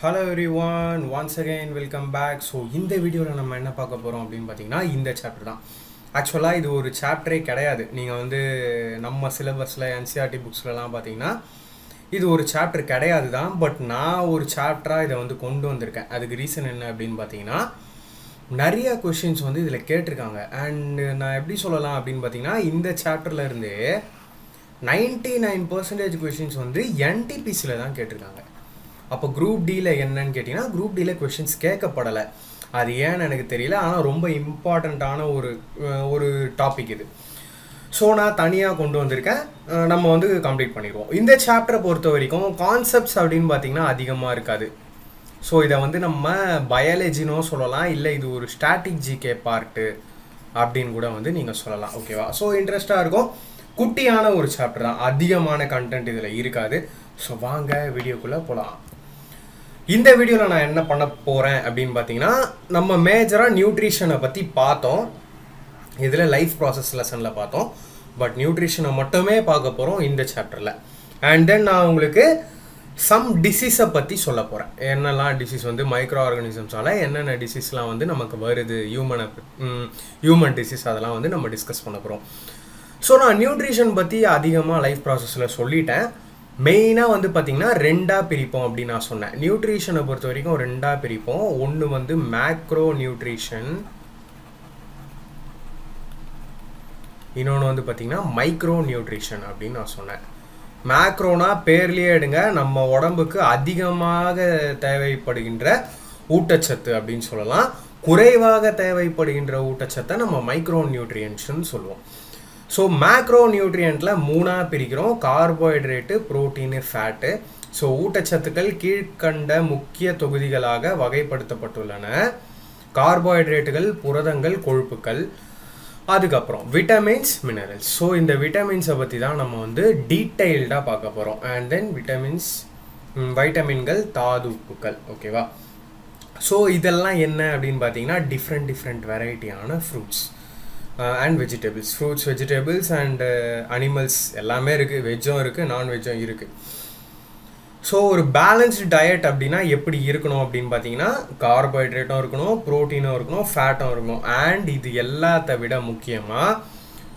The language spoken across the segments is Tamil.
Hello everyone, once again welcome back. So இந்த வீடியோவில் நம்ம என்ன பார்க்க போகிறோம் அப்படின்னு பார்த்தீங்கன்னா இந்த சாப்டர் தான். ஆக்சுவலாக இது ஒரு சாப்டரே கிடையாது. நீங்கள் வந்து நம்ம சிலபஸில் என்சிஆர்டி புக்ஸ்லலாம் பார்த்தீங்கன்னா இது ஒரு சாப்டர் கிடையாது தான். பட் நான் ஒரு சாப்டராக இதை வந்து கொண்டு வந்திருக்கேன். அதுக்கு ரீசன் என்ன அப்படின்னு பார்த்தீங்கன்னா நிறைய கொஷின்ஸ் வந்து இதில் கேட்டிருக்காங்க. அண்ட் நான் எப்படி சொல்லலாம் அப்படின்னு பார்த்தீங்கன்னா இந்த சாப்டர்லேருந்து 99% கொஷின்ஸ் வந்து என்டிபிசியில் தான் கேட்டிருக்காங்க. அப்போ குரூப் டியில் என்னன்னு கேட்டிங்கன்னா குரூப் டியில் கொஷின்ஸ் கேட்கப்படலை. அது ஏன்னு எனக்கு தெரியல. ஆனால் ரொம்ப இம்பார்ட்டண்ட்டான ஒரு டாபிக் இது. ஸோ நான் தனியாக கொண்டு வந்திருக்கேன். நம்ம வந்து கம்ப்ளீட் பண்ணிடுவோம். இந்த சாப்டரை பொறுத்த வரைக்கும் கான்செப்ட்ஸ் அப்படின்னு பார்த்தீங்கன்னா அதிகமாக இருக்காது. ஸோ இதை வந்து நம்ம பயாலஜினோ சொல்லலாம், இல்லை இது ஒரு ஸ்டாட்டிக் ஜிகே பார்ட்டு அப்படின்னு கூட வந்து நீங்கள் சொல்லலாம். ஓகேவா? ஸோ இன்ட்ரெஸ்டாக இருக்கும். குட்டியான ஒரு சாப்டர் தான், அதிகமான கண்டென்ட் இதில் இருக்காது. ஸோ வாங்க வீடியோக்குள்ளே போகலாம். இந்த வீடியோவில் நான் என்ன பண்ண போகிறேன் அப்படின்னு பார்த்தீங்கன்னா நம்ம மேஜராக நியூட்ரிஷனை பற்றி பார்த்தோம். இதில் லைஃப் ப்ராசஸ் லெசனில் பார்த்தோம். பட் நியூட்ரிஷனை மட்டுமே பார்க்க போகிறோம் இந்த சாப்டரில். அண்ட் தென் நான் உங்களுக்கு சம் டிசீஸை பற்றி சொல்ல போகிறேன். என்னெல்லாம் டிசீஸ் வந்து மைக்ரோ ஆர்கானிசம்ஸால் என்னென்ன டிசீஸ்லாம் வந்து நமக்கு வருது, ஹியூமன் டிசீஸ், அதெல்லாம் வந்து நம்ம டிஸ்கஸ் பண்ண போகிறோம். ஸோ நான் நியூட்ரிஷன் பற்றி அதிகமாக லைஃப் ப்ராசஸில் சொல்லிட்டேன். மெயினாக வந்து பார்த்திங்கன்னா ரெண்டாக பிரிப்போம் அப்படின்னு நான் சொன்னேன். நியூட்ரிஷனை பொறுத்த வரைக்கும் ரெண்டாக பிரிப்போம். ஒன்று வந்து மேக்ரோ நியூட்ரிஷன், இன்னொன்று வந்து பார்த்திங்கன்னா மைக்ரோ நியூட்ரிஷன் அப்படின்னு நான் சொன்னேன். மேக்ரோனா பேர்லேயே எடுங்க, நம்ம உடம்புக்கு அதிகமாக தேவைப்படுகின்ற ஊட்டச்சத்து அப்படின்னு சொல்லலாம். குறைவாக தேவைப்படுகின்ற ஊட்டச்சத்தை நம்ம மைக்ரோ நியூட்ரியன்ட்ஸ்னு சொல்லுவோம். ஸோ மேக்ரோ நியூட்ரியண்ட்டில் மூணாக பிரிக்கிறோம்: கார்போஹைட்ரேட்டு, புரோட்டீனு, ஃபேட்டு. ஸோ ஊட்டச்சத்துக்கள் கீழ்கண்ட முக்கிய தொகுதிகளாக வகைப்படுத்தப்பட்டுள்ளன: கார்போஹைட்ரேட்டுகள், புரதங்கள், கொழுப்புக்கள், அதுக்கப்புறம் விட்டமின்ஸ், மினரல்ஸ். ஸோ இந்த விட்டமின்ஸை பற்றி தான் நம்ம வந்து டீட்டெயில்டாக பார்க்க போகிறோம். அண்ட் தென் வைட்டமின்கள், தாது உப்புக்கள். ஓகேவா? ஸோ இதெல்லாம் என்ன அப்படின்னு பார்த்தீங்கன்னா டிஃப்ரெண்ட் வெரைட்டியான fruits and vegetables. Fruits, vegetables and animals எல்லாமே இருக்குது. வெஜ்ஜும் இருக்குது, நான்வெஜ்ஜும் இருக்குது. ஸோ ஒரு பேலன்ஸ்டு டயட் அப்படின்னா எப்படி இருக்கணும் அப்படின்னு பார்த்தீங்கன்னா கார்போஹைட்ரேட்டும் இருக்கணும், ப்ரோட்டீனும் இருக்கணும், ஃபேட்டும் இருக்கணும். அண்ட் இது எல்லாத்த விட முக்கியமாக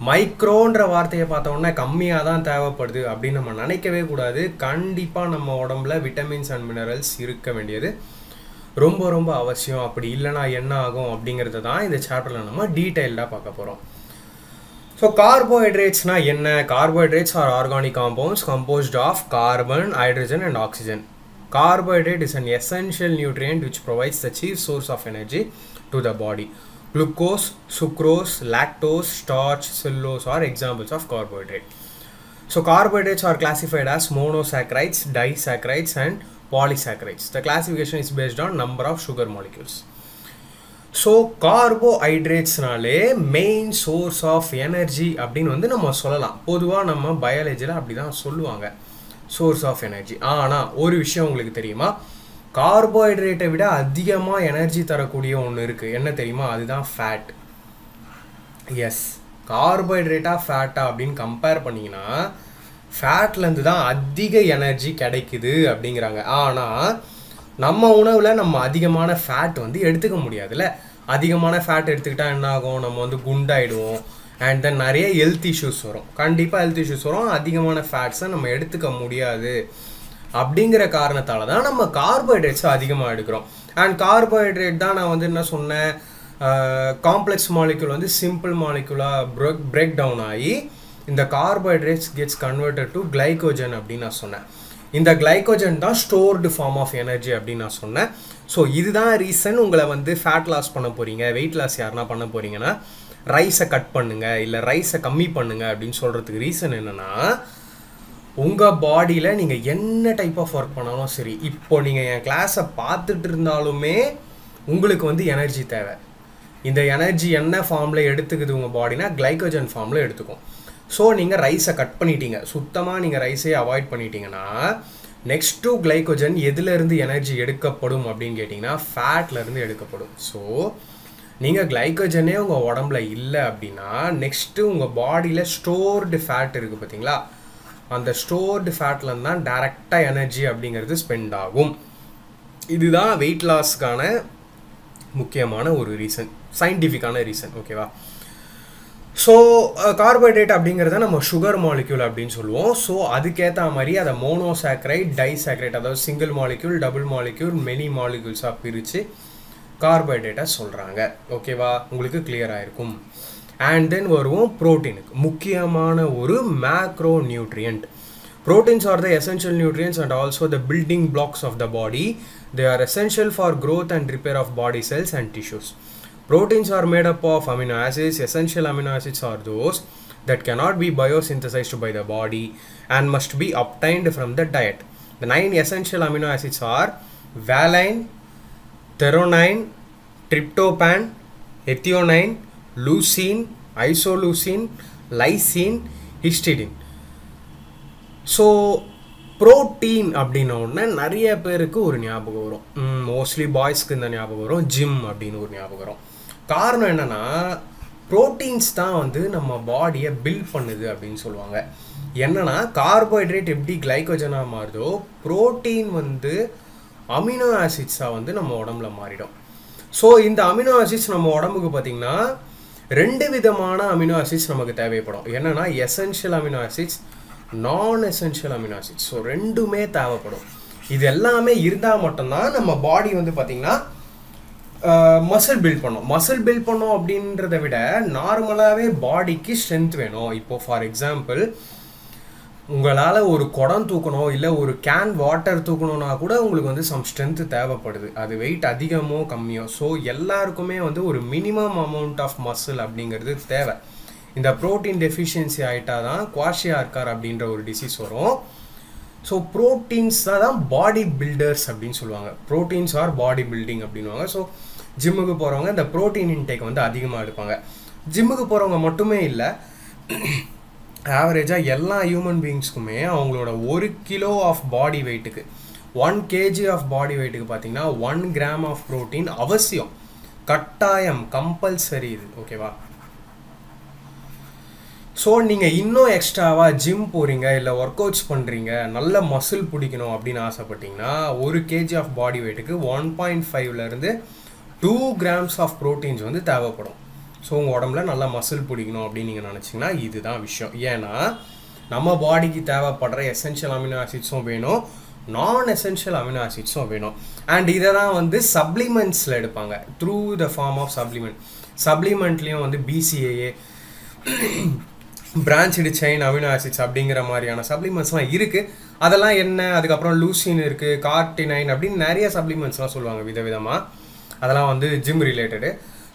மைக்ரோன்ற வார்த்தையை பார்த்தோன்னா கம்மியாக தான் தேவைப்படுது அப்படின்னு நம்ம நினைக்கவே கூடாது. கண்டிப்பாக நம்ம உடம்புல விட்டமின்ஸ் அண்ட் மினரல்ஸ் இருக்க வேண்டியது ரொம்ப அவசியம். அப்படி இல்லைனா என்ன ஆகும் அப்படிங்கிறத தான் இந்த சாப்டரில் நம்ம டீட்டெயில்டாக பார்க்க போகிறோம். ஸோ கார்போஹைட்ரேட்ஸ்னால் என்ன? Carbohydrates are organic compounds composed of carbon, hydrogen and oxygen. Carbohydrate is an essential nutrient which provides the chief source of energy to the body. Glucose, sucrose, lactose, starch, cellulose are examples of carbohydrate. So carbohydrates are classified as monosaccharides, disaccharides and polysaccharides. The classification is based on number of sugar molecules. So carbohydrates-நாலே main source of energy அப்படின்னு வந்து நம்ம சொல்லலாம். பொதுவாக நம்ம பயாலஜியில் அப்படி தான் சொல்லுவாங்க, source of energy. ஆனால் ஒரு விஷயம் உங்களுக்கு தெரியுமா? கார்போஹைட்ரேட்டை விட அதிகமாக எனர்ஜி தரக்கூடிய ஒன்று இருக்குது. என்ன தெரியுமா? அதுதான் ஃபேட். எஸ், கார்போஹைட்ரேட்டா ஃபேட்டா அப்படின்னு கம்பேர் பண்ணிங்கன்னா ஃபேட்லேருந்து தான் அதிக எனர்ஜி கிடைக்குது அப்படிங்கிறாங்க. ஆனால் நம்ம உணவில் நம்ம அதிகமான ஃபேட் வந்து எடுத்துக்க முடியாதுல்ல. அதிகமான ஃபேட் எடுத்துக்கிட்டால் என்ன ஆகும்? நம்ம வந்து குண்டாயிடுவோம். அண்ட் தென் நிறைய ஹெல்த் இஷ்யூஸ் வரும். கண்டிப்பாக ஹெல்த் இஷ்யூஸ் வரும். அதிகமான ஃபேட்ஸை நம்ம எடுத்துக்க முடியாது. அப்படிங்கிற காரணத்தால் தான் நம்ம கார்போஹைட்ரேட்ஸை அதிகமாக எடுக்கிறோம். அண்ட் கார்போஹைட்ரேட் தான் நான் வந்து என்ன சொன்னேன், காம்ப்ளெக்ஸ் மாலிக்யூல் வந்து சிம்பிள் மாலிக்யூலாக பிரேக் டவுன் ஆகி இந்த carbohydrates gets converted to glycogen அப்படின்னு நான் சொன்னேன். இந்த கிளைகோஜன் தான் ஸ்டோர்டு ஃபார்ம் ஆஃப் எனர்ஜி அப்படின்னு நான் சொன்னேன். ஸோ இதுதான் ரீசன் உங்களை வந்து ஃபேட் லாஸ் பண்ண போகிறீங்க, வெயிட் லாஸ் யாருன்னா பண்ண போகிறீங்கன்னா ரைஸை கட் பண்ணுங்கள், இல்லை ரைஸை கம்மி பண்ணுங்கள் அப்படின்னு சொல்கிறதுக்கு ரீசன் என்னென்னா, உங்கள் பாடியில் நீங்கள் என்ன டைப் ஆஃப் ஒர்க் பண்ணாலும் சரி, இப்போ நீங்கள் என் கிளாஸை பார்த்துட்டு இருந்தாலுமே உங்களுக்கு வந்து எனர்ஜி தேவை. இந்த எனர்ஜி என்ன ஃபார்மில் எடுத்துக்குது உங்கள் பாடினா கிளைகோஜன் ஃபார்மில் எடுத்துக்கும். ஸோ நீங்கள் ரைஸை கட் பண்ணிட்டீங்க, சுத்தமாக நீங்கள் ரைஸையே அவாய்ட் பண்ணிட்டீங்கன்னா நெக்ஸ்ட்டு கிளைகோஜன் எதுலேருந்து எனர்ஜி எடுக்கப்படும் அப்படின்னு கேட்டிங்கன்னா ஃபேட்லேருந்து எடுக்கப்படும். ஸோ நீங்கள் கிளைகோஜனே உங்கள் உடம்புல இல்லை அப்படின்னா நெக்ஸ்ட்டு உங்கள் பாடியில் ஸ்டோர்டு ஃபேட் இருக்குது பார்த்தீங்களா, அந்த ஸ்டோர்டு ஃபேட்லேருந்து தான் டைரெக்டாக எனர்ஜி அப்படிங்கிறது ஸ்பெண்ட் ஆகும். இதுதான் வெயிட் லாஸ்க்கான முக்கியமான ஒரு ரீசன், சயின்டிஃபிக்கான ரீசன். ஓகேவா? ஸோ கார்போஹைட்ரேட் அப்படிங்கிறத நம்ம சுகர் மாலிக்யூல் அப்படின்னு சொல்லுவோம். ஸோ அதுக்கேற்ற மாதிரி அதை மோனோசாக்ரைட், டைசாக்ரைட், அதாவது single molecule, double molecule, many மாலிக்யூல்ஸாக பிரித்து கார்போஹைட்ரேட்டாக சொல்கிறாங்க. ஓகேவா? உங்களுக்கு கிளியராக இருக்கும். அண்ட் தென் வருவோம் ப்ரோட்டீனுக்கு. முக்கியமான ஒரு macro nutrient. Proteins are the essential nutrients and also the building blocks of the body. They are essential for growth and repair of body cells and tissues. Proteins are made up of amino acids. Essential amino acids are those that cannot be biosynthesized by the body and must be obtained from the diet. The 9 essential amino acids are valine, threonine, tryptophan, ethionine, leucine, isoleucine, lysine, histidine. So protein அப்படின்ன உடனே நிறைய பேருக்கு ஒரு ஞாபகம் வரும். மோஸ்ட்லி பாய்ஸ்க்கு இந்த ஞாபகம் வரும், ஜிம் அப்படின்னு ஒரு ஞாபகம் வரும். காரணம் என்னென்னா, ப்ரோட்டீன்ஸ் தான் வந்து நம்ம பாடியை பில்ட் பண்ணுது அப்படின்னு சொல்லுவாங்க. என்னென்னா, கார்போஹைட்ரேட் எப்படி கிளைக்கோஜனாக மாறுதோ, ப்ரோட்டீன் வந்து அமினோ ஆசிட்ஸாக வந்து நம்ம உடம்புல மாறிடும். ஸோ இந்த அமினோ ஆசிட்ஸ் நம்ம உடம்புக்கு பார்த்திங்கன்னா 2 விதமான அமினோ ஆசிட்ஸ் நமக்கு தேவைப்படும். என்னென்னா, எசென்ஷியல் அமினோ ஆசிட்ஸ், நான் எசென்ஷியல் அமினோ ஆசிட்ஸ். ஸோ ரெண்டுமே தேவைப்படும். இது எல்லாமே இருந்தால் மட்டும்தான் நம்ம பாடி வந்து பார்த்திங்கன்னா மசில் பில்ட் பண்ணோம். மசில் பில்ட் பண்ணோம் அப்படின்றத விட நார்மலாகவே பாடிக்கு ஸ்ட்ரென்த் வேணும். இப்போது ஃபார் எக்ஸாம்பிள், உங்களால் ஒரு குடம் தூக்கணும், இல்லை ஒரு கேன் வாட்டர் தூக்கணும்னா கூட உங்களுக்கு வந்து சம் ஸ்ட்ரென்த்து தேவைப்படுது. அது வெயிட் அதிகமோ கம்மியோ. ஸோ எல்லாருக்குமே வந்து ஒரு மினிமம் அமௌண்ட் ஆஃப் மசில் அப்படிங்கிறது தேவை. இந்த ப்ரோட்டீன் டெஃபிஷியன்சி ஆகிட்டா தான் குவாஷியார்கார் அப்படின்ற ஒரு டிசீஸ் வரும். ஸோ ப்ரோட்டீன்ஸ் தான் பாடி பில்டர்ஸ் அப்படின்னு சொல்லுவாங்க. ப்ரோட்டீன்ஸ் ஆர் பாடி பில்டிங் அப்படின்வாங்க. ஸோ ஜிம்முக்கு போகிறவங்க இந்த ப்ரோட்டீன் இன்டேக் வந்து அதிகமாக எடுப்பாங்க. ஜிம்முக்கு போகிறவங்க மட்டுமே இல்லை, ஆவரேஜாக எல்லா ஹியூமன் பீயிங்ஸ்க்குமே அவங்களோட 1 கிலோ ஆஃப் பாடி வெயிட்டுக்கு, 1 kg ஆஃப் பாடி வெயிட்டுக்கு பார்த்தீங்கன்னா 1 கிராம் ஆஃப் ப்ரோட்டீன் அவசியம், கட்டாயம், கம்பல்சரி இது. ஓகேவா? ஸோ நீங்கள் இன்னும் எக்ஸ்ட்ராவாக ஜிம் போகிறீங்க, இல்லை ஒர்க் அவுட்ஸ் பண்ணுறீங்க, நல்ல மசில் பிடிக்கணும் அப்படின்னு ஆசைப்பட்டீங்கன்னா 1 kg ஆஃப் பாடி வெயிட்டுக்கு 1.5லேருந்து 2 கிராம்ஸ் ஆஃப் ப்ரோட்டீன்ஸ் வந்து தேவைப்படும். ஸோ உங்கள் உடம்புல நல்லா மசில் பிடிக்கணும் அப்படின்னு நீங்கள் நினச்சிங்கன்னா இதுதான் விஷயம். ஏன்னா நம்ம பாடிக்கு தேவைப்படுற எசென்ஷியல் அமினோ ஆசிட்ஸும் வேணும், நான் எசென்ஷியல் அமினோ ஆசிட்ஸும் வேணும். அண்ட் இதை தான் வந்து சப்ளிமெண்ட்ஸில் எடுப்பாங்க, through the form of supplement. சப்ளிமெண்ட்லேயும் வந்து BCAA, branched chain amino acids அப்படிங்கிற மாதிரியான சப்ளிமெண்ட்ஸ்லாம் இருக்குது. அதெல்லாம் என்ன, அதுக்கப்புறம் லூசின் இருக்குது, கார்டினைன் அப்படின்னு நிறைய சப்ளிமெண்ட்ஸ்லாம் சொல்லுவாங்க விதவிதமாக. அதெல்லாம் வந்து ஜிம் ரிலேட்டடு.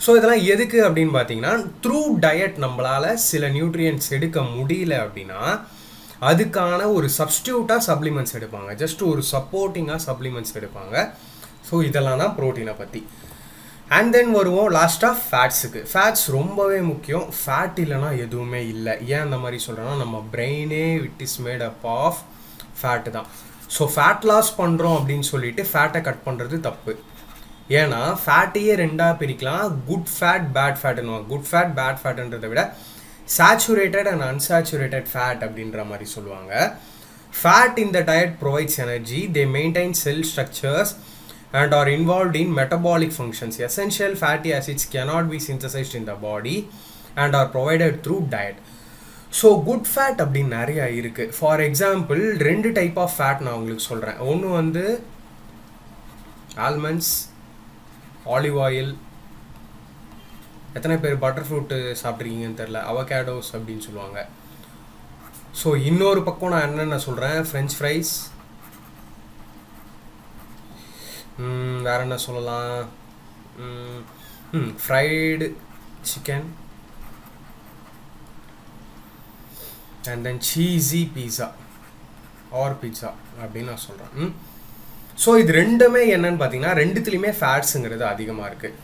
ஸோ இதெல்லாம் எதுக்கு அப்படின்னு பார்த்தீங்கன்னா, த்ரூ டயட் நம்மளால் சில நியூட்ரியன்ட்ஸ் எடுக்க முடியல அப்படின்னா அதுக்கான ஒரு சப்ஸ்டியூட்டாக சப்ளிமெண்ட்ஸ் எடுப்பாங்க, ஜஸ்ட் ஒரு சப்போர்ட்டிங்காக சப்ளிமெண்ட்ஸ் எடுப்பாங்க. ஸோ இதெல்லாம் தான் ப்ரோட்டீனை பற்றி. அண்ட் தென் வருவோம் லாஸ்ட்டாக ஃபேட்ஸுக்கு. ஃபேட்ஸ் ரொம்பவே முக்கியம். ஃபேட் இல்லைனா எதுவுமே இல்லை. ஏன் அந்த மாதிரி சொல்கிறேன்னா, நம்ம பிரெயினே it is made up of fat தான். ஸோ ஃபேட் லாஸ் பண்ணுறோம் அப்படின்னு சொல்லிட்டு ஃபேட்டை கட் பண்ணுறது தப்பு. ஏன்னா ஃபேட்டையே 2ஆக பிரிக்கலாம், குட் ஃபேட், பேட் ஃபேட்டுன்னு. குட் ஃபேட், பேட் ஃபேட்டுன்றதை விட சேச்சுரேட்டட் அண்ட் அன்சேச்சுரேட்டட் ஃபேட் அப்படின்ற மாதிரி சொல்லுவாங்க. Fat in the diet provides energy, they maintain cell structures and are involved in metabolic functions. Essential fatty acids cannot be synthesized in the body and are provided through diet. So good fat அப்படின்னு நிறைய இருக்குது. For example 2 type of fat நான் உங்களுக்கு சொல்கிறேன். ஒன்று வந்து ஆல்மண்ட்ஸ், ஆலிவ் ஆயில். எத்தனை பேர் பட்டர் ஃப்ரூட்டு சாப்பிட்ருக்கீங்கன்னு தெரில, அவகேடோஸ் அப்படின்னு சொல்லுவாங்க. ஸோ இன்னொரு பக்கம் நான் என்னென்ன சொல்கிறேன், ஃப்ரெஞ்ச் ஃப்ரைஸ், வேறு என்ன சொல்லலாம், fried chicken, and then cheesy pizza or pizza அப்படின்னு நான் சொல்கிறேன். ஸோ இது ரெண்டுமே என்னன்னு பார்த்தீங்கன்னா, ரெண்டுத்துலேயுமே ஃபேட்ஸுங்கிறது அதிகமாக இருக்குது.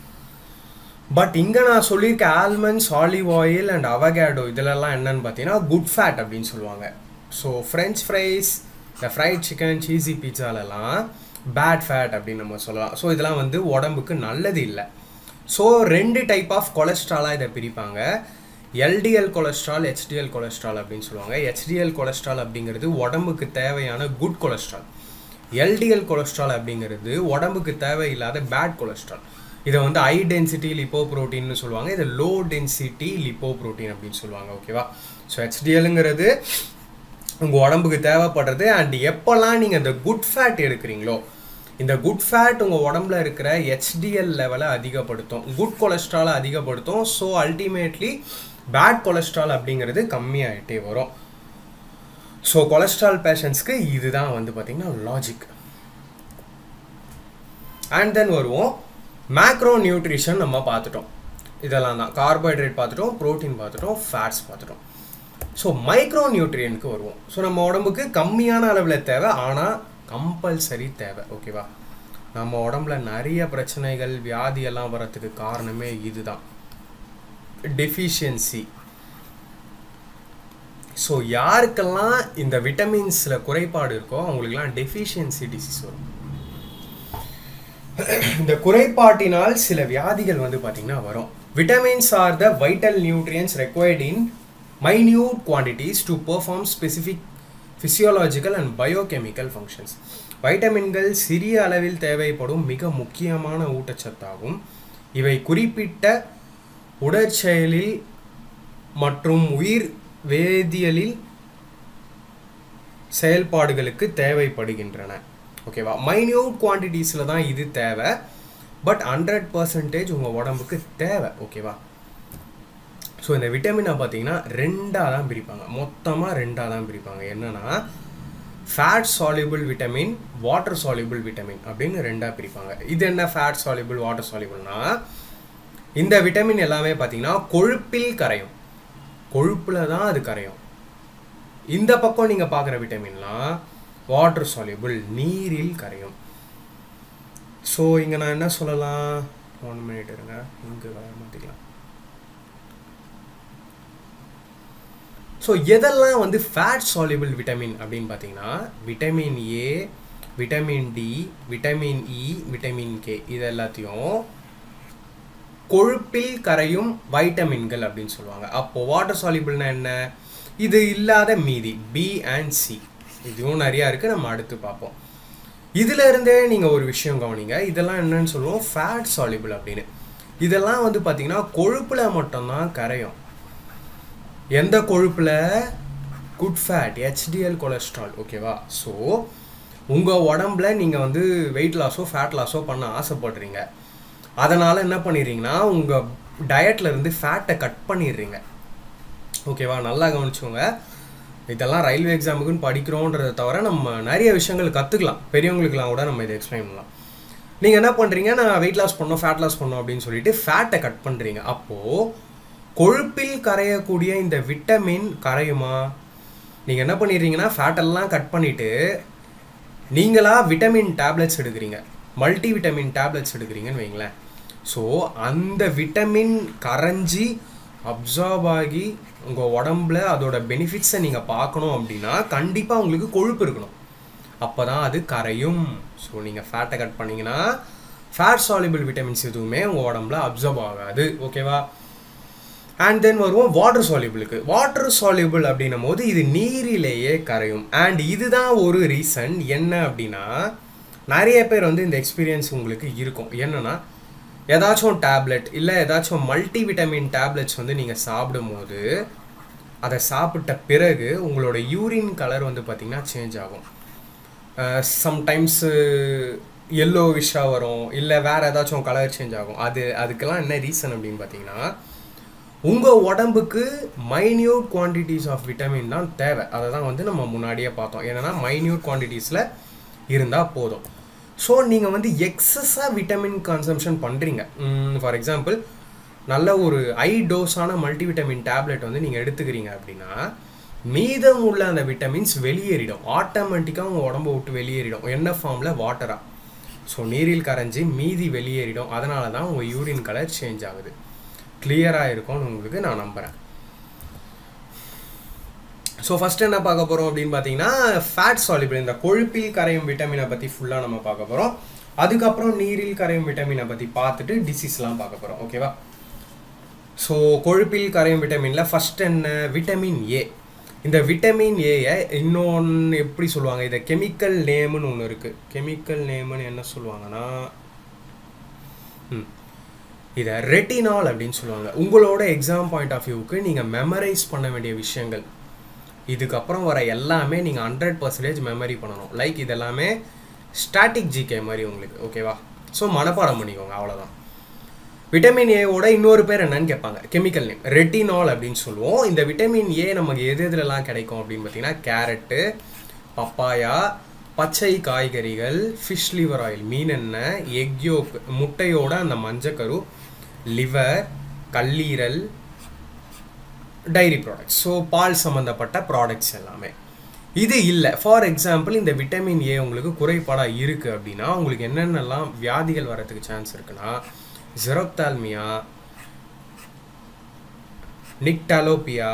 பட் இங்கே நான் சொல்லியிருக்க almonds, olive oil and avocado இதிலெல்லாம் என்னன்னு பார்த்தீங்கன்னா குட் ஃபேட் அப்படின்னு சொல்லுவாங்க. ஸோ ஃப்ரெஞ்ச் ஃப்ரைஸ், இந்த ஃப்ரைட் சிக்கன், சீஸி பீட்சாலெல்லாம் பேட் ஃபேட் அப்படின்னு நம்ம சொல்லலாம். ஸோ இதெல்லாம் வந்து உடம்புக்கு நல்லது இல்லை. ஸோ 2 டைப் ஆஃப் கொலஸ்ட்ராலாக இதை பிரிப்பாங்க. எல்டிஎல் கொலஸ்ட்ரால், ஹெச்டிஎல் கொலஸ்ட்ரால் அப்படின்னு சொல்லுவாங்க. ஹெச்டிஎல் கொலஸ்ட்ரால் அப்படிங்கிறது உடம்புக்கு தேவையான குட் கொலஸ்ட்ரால். எல்டிஎல் கொலஸ்ட்ரால் அப்படிங்கிறது உடம்புக்கு தேவையில்லாத பேட் கொலஸ்ட்ரால். இதை வந்து ஹை டென்சிட்டி லிப்போப்ரோட்டீன்னு சொல்லுவாங்க, இதை லோ டென்சிட்டி லிப்போப்ரோட்டீன் அப்படின்னு சொல்லுவாங்க. ஓகேவா? ஸோ ஹெச்டிஎல்ங்கிறது உங்கள் உடம்புக்கு தேவைப்படுறது. அண்ட் எப்போல்லாம் நீங்கள் இந்த குட் ஃபேட் எடுக்கிறீங்களோ, இந்த குட் ஃபேட் உங்கள் உடம்புல இருக்கிற ஹெச்டிஎல் லெவலை அதிகப்படுத்தும், குட் கொலஸ்ட்ராலை அதிகப்படுத்தும். ஸோ அல்டிமேட்லி பேட் கொலஸ்ட்ரால் அப்படிங்கிறது கம்மியாகிட்டே வரும். ஸோ கொலஸ்ட்ரால் பேஷண்ட்ஸ்க்கு இதுதான் வந்து பார்த்திங்கன்னா லாஜிக். அண்ட் தென் வருவோம் மேக்ரோ நியூட்ரிஷன். நம்ம பார்த்துட்டோம், இதெல்லாம் தான். கார்போஹைட்ரேட் பார்த்துட்டோம், ப்ரோட்டீன் பார்த்துட்டோம், ஃபேட்ஸ் பார்த்துட்டோம். ஸோ மைக்ரோ நியூட்ரியனுக்கு வருவோம். ஸோ நம்ம உடம்புக்கு கம்மியான அளவில் தேவை, ஆனால் கம்பல்சரி தேவை. ஓகேவா? நம்ம உடம்புல நிறைய பிரச்சனைகள் வியாதியெல்லாம் வரத்துக்கு காரணமே இதுதான், டெஃபிஷியன்சி. ஸோ யாருக்கெல்லாம் இந்த விட்டமின்ஸில் குறைபாடு இருக்கோ அவங்களுக்கெல்லாம் டெஃபிஷியன்சி டிசீஸ் வரும். இந்த குறைபாட்டினால் சில வியாதிகள் வந்து பார்த்திங்கன்னா வரும். Vitamins R the vital nutrients required in minute quantities to perform specific physiological and biochemical functions. வைட்டமின்கள் சிறிய அளவில் தேவைப்படும் மிக முக்கியமான ஊட்டச்சத்தாகும். இவை குறிப்பிட்ட உடற்செயலில் மற்றும் உயிர் வேதியியலில் செயல்பாடுகளுக்கு தேவைப்படுகின்றன. ஓகேவா? மைன்யூட் குவான்டிட்டிஸில் தான் இது தேவை, பட் 100% உங்கள் உடம்புக்கு தேவை. ஓகேவா? ஸோ இந்த விட்டமினை பார்த்தீங்கன்னா ரெண்டாக தான் பிரிப்பாங்க, மொத்தமாக ரெண்டாக தான் பிரிப்பாங்க. என்னென்னா fat soluble vitamin, water soluble vitamin அப்படின்னு ரெண்டாக பிரிப்பாங்க. இது என்ன ஃபேட் சால்யூபிள், வாட்டர் சால்யூபிள்னா, இந்த விட்டமின் எல்லாமே பார்த்தீங்கன்னா கொழுப்பில் கரையும், கொழுப்பில் தான் அது கரையும். இந்த பக்கம் நீங்கள் பார்க்குற விட்டமின்லாம் வாட்டர் சால்யூபிள், நீரில் கரையும். ஸோ இங்கே நான் என்ன சொல்லலாம், 1 minute இருங்க, இங்கே மாற்றிக்கலாம். ஸோ எதெல்லாம் வந்து ஃபேட் சால்யூபிள் விட்டமின் அப்படின்னு பார்த்தீங்கன்னா, vitamin A, vitamin D, vitamin E, vitamin K, இது எல்லாத்தையும் கொழுப்பில் கரையும் வைட்டமின்கள் அப்படின்னு சொல்லுவாங்க. அப்போது வாட்டர் சால்யூபிள்னா என்ன? இது இல்லாத மீதி பி அண்ட் சி, இதுவும் நிறையா இருக்குது, நம்ம அடுத்து பார்ப்போம். இதில் இருந்தே நீங்கள் ஒரு விஷயம் கவனிங்க, இதெல்லாம் என்னன்னு சொல்லுவோம் ஃபேட் சால்யூபிள் அப்படின்னு. இதெல்லாம் வந்து பார்த்திங்கன்னா கொழுப்பில் மட்டும்தான் கரையும். எந்த கொழுப்பில்? Good fat, HDL cholesterol. ஓகேவா? ஸோ உங்கள் உடம்புல நீங்கள் வந்து வெயிட் லாஸோ ஃபேட் லாஸோ பண்ண ஆசைப்படுறீங்க, அதனால் என்ன பண்ணிடுறீங்கன்னா உங்கள் டயட்டில் இருந்து ஃபேட்டை கட் பண்ணிடுறீங்க. ஓகேவா? நல்லா கவனிச்சோங்க. இதெல்லாம் ரயில்வே எக்ஸாமுக்குன்னு படிக்கிறோன்றதை தவிர நம்ம நிறைய விஷயங்கள் கற்றுக்கலாம், பெரியவங்களுக்குலாம் கூட நம்ம இதை எக்ஸ்பிளைன் பண்ணலாம். நீங்கள் என்ன பண்ணுறீங்க, நான் வெயிட் லாஸ் பண்ணோம் ஃபேட் லாஸ் பண்ணோம் அப்படின்னு சொல்லிட்டு ஃபேட்டை கட் பண்ணுறீங்க. அப்போது கொழுப்பில் கரையக்கூடிய இந்த விட்டமின் கரையுமா? நீங்கள் என்ன பண்ணிடுறீங்கன்னா ஃபேட்டெல்லாம் கட் பண்ணிவிட்டு நீங்களாக விட்டமின் டேப்லெட்ஸ் எடுக்கிறீங்க, மல்டி விட்டமின் டேப்லெட்ஸ் எடுக்கிறீங்கன்னு வைங்களேன். ஸோ அந்த விட்டமின் கரைஞ்சி அப்சார்ப் ஆகி உங்கள் உடம்புல அதோட பெனிஃபிட்ஸை நீங்கள் பார்க்கணும் அப்படின்னா கண்டிப்பாக உங்களுக்கு கொழுப்பு இருக்கணும், அப்போ தான் அது கரையும். ஸோ நீங்கள் ஃபேட்டை கட் பண்ணிங்கன்னா ஃபேட் சால்யூபிள் விட்டமின்ஸ் எதுவுமே உங்கள் உடம்புல அப்சார்ப் ஆகாது. ஓகேவா? அண்ட் தென் வருவோம் வாட்டர் சால்யூபிளுக்கு. வாட்டர் சால்யூபிள் அப்படின்னும் போது இது நீரிலேயே கரையும். அண்ட் இதுதான் ஒரு ரீசன் என்ன அப்படின்னா, நிறைய பேர் வந்து இந்த எக்ஸ்பீரியன்ஸ் உங்களுக்கு இருக்கும். என்னென்னா, ஏதாச்சும் டேப்லெட் இல்லை ஏதாச்சும் மல்டி விட்டமின் டேப்லெட்ஸ் வந்து நீங்கள் சாப்பிடும் போது அதை சாப்பிட்ட பிறகு உங்களோட யூரின் கலர் வந்து பார்த்திங்கன்னா சேஞ்ச் ஆகும். சம்டைம்ஸு எல்லோவிஷாக வரும், இல்லை வேறு ஏதாச்சும் கலர் சேஞ்ச் ஆகும். அதுக்கெல்லாம் என்ன ரீசன் அப்படின்னு பார்த்தீங்கன்னா, உங்கள் உடம்புக்கு மைன்யூட் குவான்டிட்டிஸ் ஆஃப் விட்டமின் தான் தேவை. அதை தான் வந்து நம்ம முன்னாடியே பார்த்தோம். ஏன்னா மைன்யூட் குவான்டிட்டிஸில் இருந்தால் போதும். ஸோ நீங்கள் வந்து எக்ஸஸாக விட்டமின் கன்சம்ஷன் பண்ணுறீங்க. ஃபார் எக்ஸாம்பிள், நல்ல ஒரு ஹை டோஸான மல்டிவிட்டமின் டேப்லெட் வந்து நீங்கள் எடுத்துக்கிறீங்க அப்படின்னா மீதம் உள்ள அந்த விட்டமின்ஸ் வெளியேறிடும், ஆட்டோமேட்டிக்காக உங்கள் உடம்பை விட்டு வெளியேறிடும். என்ன ஃபார்மில்? வாட்டராக. ஸோ நீரில் கரைஞ்சி மீதி வெளியேறிடும். அதனால தான் உங்கள் யூரின் கலர் சேஞ்ச் ஆகுது. கிளியராக இருக்கும்னு உங்களுக்கு நான் நம்புகிறேன். ஸோ ஃபஸ்ட் என்ன பார்க்க போகிறோம் அப்படின்னு பார்த்தீங்கன்னா, ஃபேட் சால்யூபிள், இந்த கொழுப்பில் கரையும் விட்டமினை பற்றி ஃபுல்லாக நம்ம பார்க்க போகிறோம். அதுக்கப்புறம் நீரில் கரையும் விட்டமினை பற்றி பார்த்துட்டு டிசீஸ்லாம் பார்க்க போகிறோம். ஓகேவா? ஸோ கொழுப்பில் கரையும் விட்டமினில் ஃபஸ்ட் என்ன? Vitamin A. இந்த விட்டமின் ஏயை இன்னொன்று எப்படி சொல்லுவாங்க, இதை கெமிக்கல் நேம்னு ஒன்று இருக்குது. கெமிக்கல் நேம்னு என்ன சொல்லுவாங்கன்னா இதை ரெட்டினால் அப்படின்னு சொல்லுவாங்க. உங்களோட எக்ஸாம் பாயிண்ட் ஆஃப் வியூவுக்கு நீங்கள் மெமரைஸ் பண்ண வேண்டிய விஷயங்கள், இதுக்கப்புறம் வர எல்லாமே நீங்கள் 100% மெமரி பண்ணணும். லைக் இதெல்லாமே ஸ்டாட்டிக் ஜிகே மாதிரி உங்களுக்கு, ஓகேவா? ஸோ மனப்பாடம் பண்ணிக்கோங்க, அவ்வளோதான். விட்டமின் ஏவோட இன்னொரு பேர் என்னன்னு கேட்பாங்க, கெமிக்கல் நேம் ரெட்டினால் அப்படின்னு சொல்லுவோம். இந்த விட்டமின் ஏ நமக்கு எதுலாம் கிடைக்கும் அப்படின்னு பார்த்தீங்கன்னா கேரட்டு, பப்பாயா, பச்சை காய்கறிகள், ஃபிஷ் லிவர் ஆயில் மீன் எண்ணெய், எக் யோக் முட்டையோட அந்த மஞ்சக்கரு, லிவர், கல்லீரல், டைரி ப்ராடக்ட்ஸ், ஸோ பால் சம்மந்தப்பட்ட ப்ராடக்ட்ஸ் எல்லாமே. இது இல்லை, ஃபார் எக்ஸாம்பிள் இந்த விட்டமின் ஏ உங்களுக்கு குறைபாடாக இருக்குது அப்படின்னா உங்களுக்கு என்னென்னலாம் வியாதிகள் வரதுக்கு சான்ஸ் இருக்குன்னா ஜெரோப்தால்மியா, நிக்டாலோபியா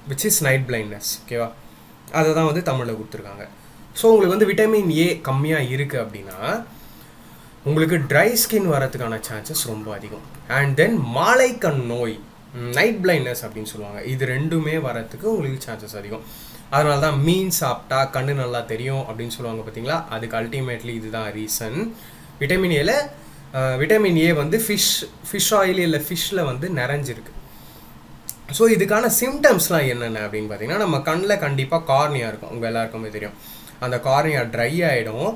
விச் இஸ் நைட் பிளைண்ட்னஸ், ஓகேவா? அதை தான் வந்து தமிழில் கொடுத்துருக்காங்க. ஸோ உங்களுக்கு வந்து விட்டமின் ஏ கம்மியாக இருக்குது அப்படின்னா உங்களுக்கு ட்ரை ஸ்கின் வரதுக்கான சான்சஸ் ரொம்ப அதிகம். அண்ட் தென் மாலைக்கண் நோய், நைட் பிளைண்ட்னஸ் அப்படின்னு சொல்லுவாங்க, இது ரெண்டுமே வரத்துக்கு உங்களுக்கு சான்சஸ் அதிகம். அதனால தான் மீன் சாப்பிட்டா கண்ணு நல்லா தெரியும் அப்படின்னு சொல்லுவாங்க பார்த்தீங்களா, அதுக்கு அல்டிமேட்லி இதுதான் ரீசன். விட்டமின் ஏல விட்டமின் ஏ வந்து ஃபிஷ் ஆயில் இல்லை ஃபிஷ்ஷில் வந்து நிறைஞ்சிருக்கு. ஸோ இதுக்கான சிம்டம்ஸ்லாம் என்னென்ன அப்படின்னு பார்த்தீங்கன்னா நம்ம கண்ணில் கண்டிப்பாக கார்னியா இருக்கும், உங்கள் எல்லாருக்குமே தெரியும். அந்த கார்னியா ட்ரை ஆகிடும்.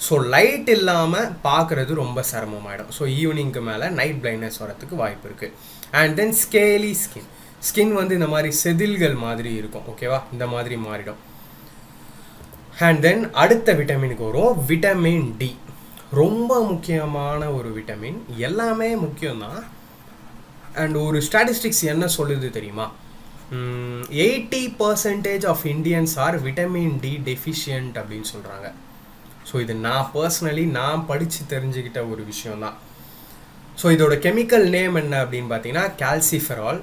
ஸோ லைட் இல்லாமல் பார்க்குறது ரொம்ப சிரமமாயிடும். ஸோ ஈவினிங்க்கு மேலே நைட் பிளைண்ட்னஸ் வரத்துக்கு வாய்ப்பு இருக்குது. அண்ட் தென் ஸ்கேலி ஸ்கின் வந்து இந்த மாதிரி செதில்கள் மாதிரி இருக்கும், ஓகேவா? இந்த மாதிரி மாறிடும். அண்ட் தென் அடுத்த விட்டமினுக்கு வரும், விட்டமின் டி. ரொம்ப முக்கியமான ஒரு விட்டமின், எல்லாமே முக்கியம்தான். அண்ட் ஒரு ஸ்டாட்டிஸ்டிக்ஸ் என்ன சொல்லுது தெரியுமா, 80% of Indians are vitamin D deficient அப்படின்னு சொல்கிறாங்க. ஸோ இது நான் பர்சனலி படித்து தெரிஞ்சுக்கிட்ட ஒரு விஷயம்தான். ஸோ இதோட கெமிக்கல் நேம் என்ன அப்படின்னு பார்த்தீங்கன்னா கால்சிஃபெரால்.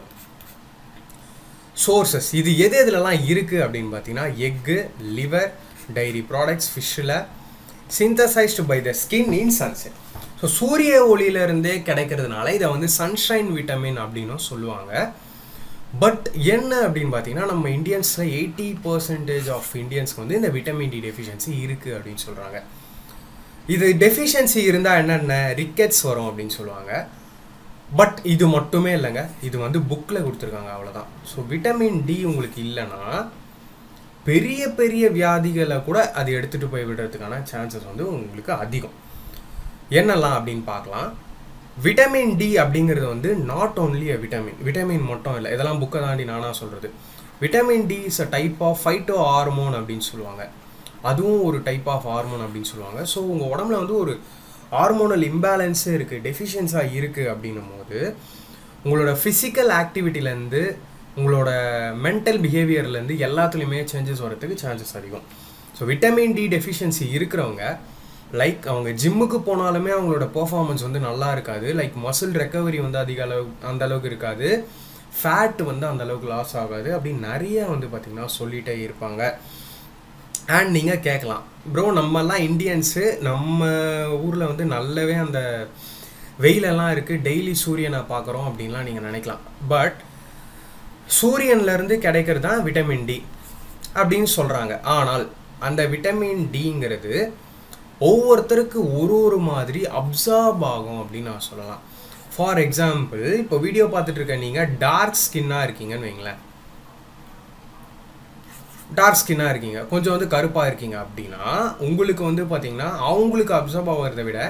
சோர்சஸ் இது எதுலலாம் இருக்குது அப்படின்னு பார்த்தீங்கன்னா எக்கு, லிவர், டைரி ப்ராடக்ட்ஸ், ஃபிஷ்ஷில், synthesized by the skin in sunset. So சூரிய ஒளியிலேருந்தே கிடைக்கிறதுனால இதை வந்து சன்ஷைன் விட்டமின் அப்படின்னும் சொல்லுவாங்க. பட் என்ன அப்படின்னு பார்த்தீங்கன்னா நம்ம இந்தியன்ஸில் 80% ஆஃப் இந்தியன்ஸ்க்கு வந்து இந்த விட்டமின் டி டெஃபிஷியன்சி இருக்குது அப்படின்னு சொல்கிறாங்க. இது டெஃபிஷியன்சி இருந்தால் என்னென்ன ரிக்கெட்ஸ் வரும் அப்படின்னு சொல்லுவாங்க. பட் இது மட்டுமே இல்லைங்க, இது வந்து புக்கில் கொடுத்துருக்காங்க, அவ்வளோதான். ஸோ விட்டமின் டி உங்களுக்கு இல்லைன்னா பெரிய பெரிய வியாதிகளை கூட அது எடுத்துகிட்டு போய் விடுறதுக்கான சான்சஸ் வந்து உங்களுக்கு அதிகம். என்னெல்லாம் அப்படின்னு பார்க்கலாம். விட்டமின் டி அப்படிங்கிறது வந்து நாட் ஓன்லி அ விட்டமின் மட்டும் இல்லை, இதெல்லாம் புக்கை தாண்டி நானாக சொல்கிறது. Vitamin D is a type of phytohormone அப்படின்னு சொல்லுவாங்க, அதுவும் ஒரு டைப் ஆஃப் ஹார்மோன் அப்படின்னு சொல்லுவாங்க. ஸோ உங்கள் உடம்புல வந்து ஒரு ஹார்மோனல் இம்பேலன்ஸே இருக்குது, டெஃபிஷியன்ஸாக இருக்குது அப்படின்னும் போது உங்களோட ஃபிசிக்கல் ஆக்டிவிட்டிலேருந்து உங்களோட மென்டல் பிஹேவியர்லேருந்து எல்லாத்துலேயுமே சேஞ்சஸ் வரதுக்கு சான்சஸ் அதிகம். ஸோ விட்டமின் டி டெஃபிஷியன்சி இருக்கிறவங்க லைக் அவங்க ஜிம்முக்கு போனாலுமே அவங்களோட பர்ஃபார்மன்ஸ் வந்து நல்லா இருக்காது, லைக் மசில் ரெக்கவரி வந்து அந்த அளவுக்கு இருக்காது, ஃபேட் வந்து அந்த அளவுக்கு லாஸ் ஆகாது அப்படின்னு நிறைய வந்து பார்த்திங்கன்னா சொல்லிகிட்டே இருப்பாங்க. அண்ட் நீங்கள் கேட்கலாம், ப்ரோ நம்மலாம் இந்தியன்ஸு நம்ம ஊரில் வந்து நல்லாவே அந்த வெயிலெல்லாம் இருக்குது, டெய்லி சூரியனை பார்க்குறோம் அப்படின்லாம் நீங்கள் நினைக்கலாம். பட் சூரியன்லேருந்து கிடைக்கிறது தான் விட்டமின் டி அப்படின்னு சொல்கிறாங்க. ஆனால் அந்த விட்டமின் டிங்கிறது ஒவ்வொருத்தருக்கு ஒரு மாதிரி அப்சார்ப் ஆகும் அப்படின்னு நான் சொல்லலாம். ஃபார் எக்ஸாம்பிள் இப்போ வீடியோ பார்த்துட்டு இருக்க நீங்கள் டார்க் ஸ்கின்னாக இருக்கீங்கன்னு வைங்களேன், டார்க் ஸ்கின்னாக இருக்கீங்க, கொஞ்சம் வந்து கருப்பாக இருக்கீங்க அப்படின்னா உங்களுக்கு வந்து பார்த்திங்கன்னா அவங்களுக்கு அப்சர்வ் ஆகிறத விட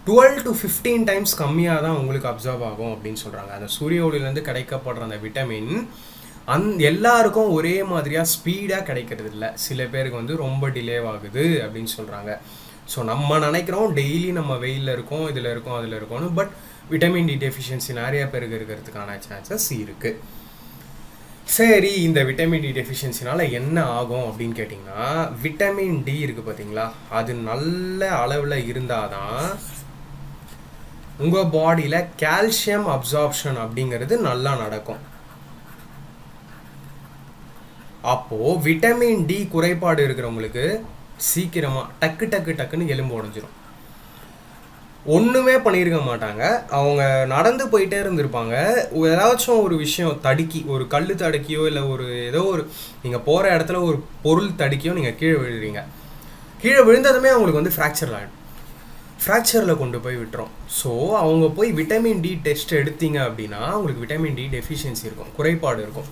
12 to 15 டைம்ஸ் கம்மியாக தான் உங்களுக்கு அப்சர்வ் ஆகும் அப்படின்னு சொல்கிறாங்க. அந்த சூரிய ஒளியிலேருந்து கிடைக்கப்படுற அந்த விட்டமின் எல்லாருக்கும் ஒரே மாதிரியாக ஸ்பீடாக கிடைக்கிறது இல்லை, சில பேருக்கு வந்து ரொம்ப டிலே ஆகுது அப்படின்னு சொல்கிறாங்க. ஸோ நம்ம நினைக்கிறோம் டெய்லி நம்ம வெயிலில் இருக்கோம், இதில் இருக்கோம், அதில் இருக்கோன்னு, பட் விட்டமின் டி டெஃபிஷியன்சி நிறைய பேருக்கு இருக்கிறதுக்கான சான்சஸ் இருக்குது. சரி, இந்த விட்டமின் டி டெஃபிஷியன்சினால் என்ன ஆகும் அப்படின்னு கேட்டிங்கன்னா விட்டமின் டி இருக்குது பார்த்தீங்களா, அது நல்ல அளவில் இருந்தால் தான் உங்கள் பாடியில் கால்சியம் அப்சார்ப்ஷன் அப்படிங்கிறது நல்லா நடக்கும். அப்போது விட்டமின் டி குறைபாடு இருக்கிறவங்களுக்கு சீக்கிரமாக டக்குன்னு எலும்பு உடைஞ்சிரும். ஒன்றுமே பண்ணியிருக்க மாட்டாங்க. அவங்க நடந்து போயிட்டே இருந்திருப்பாங்க. ஏதாச்சும் ஒரு விஷயம் தடுக்கி, ஒரு கல் தடுக்கியோ இல்லை ஒரு ஏதோ ஒரு நீங்கள் போகிற இடத்துல ஒரு பொருள் தடுக்கியோ நீங்கள் கீழே விழுறீங்க. கீழே விழுந்ததுமே அவங்களுக்கு வந்து ஃப்ராக்சர் ஆகிடும். ஃப்ராக்சரில் கொண்டு போய் விட்டுரும். ஸோ அவங்க போய் விட்டமின் டி டெஸ்ட் எடுத்தீங்க அப்படின்னா அவங்களுக்கு விட்டமின் டி டெஃபிஷியன்சி இருக்கும், குறைபாடு இருக்கும்.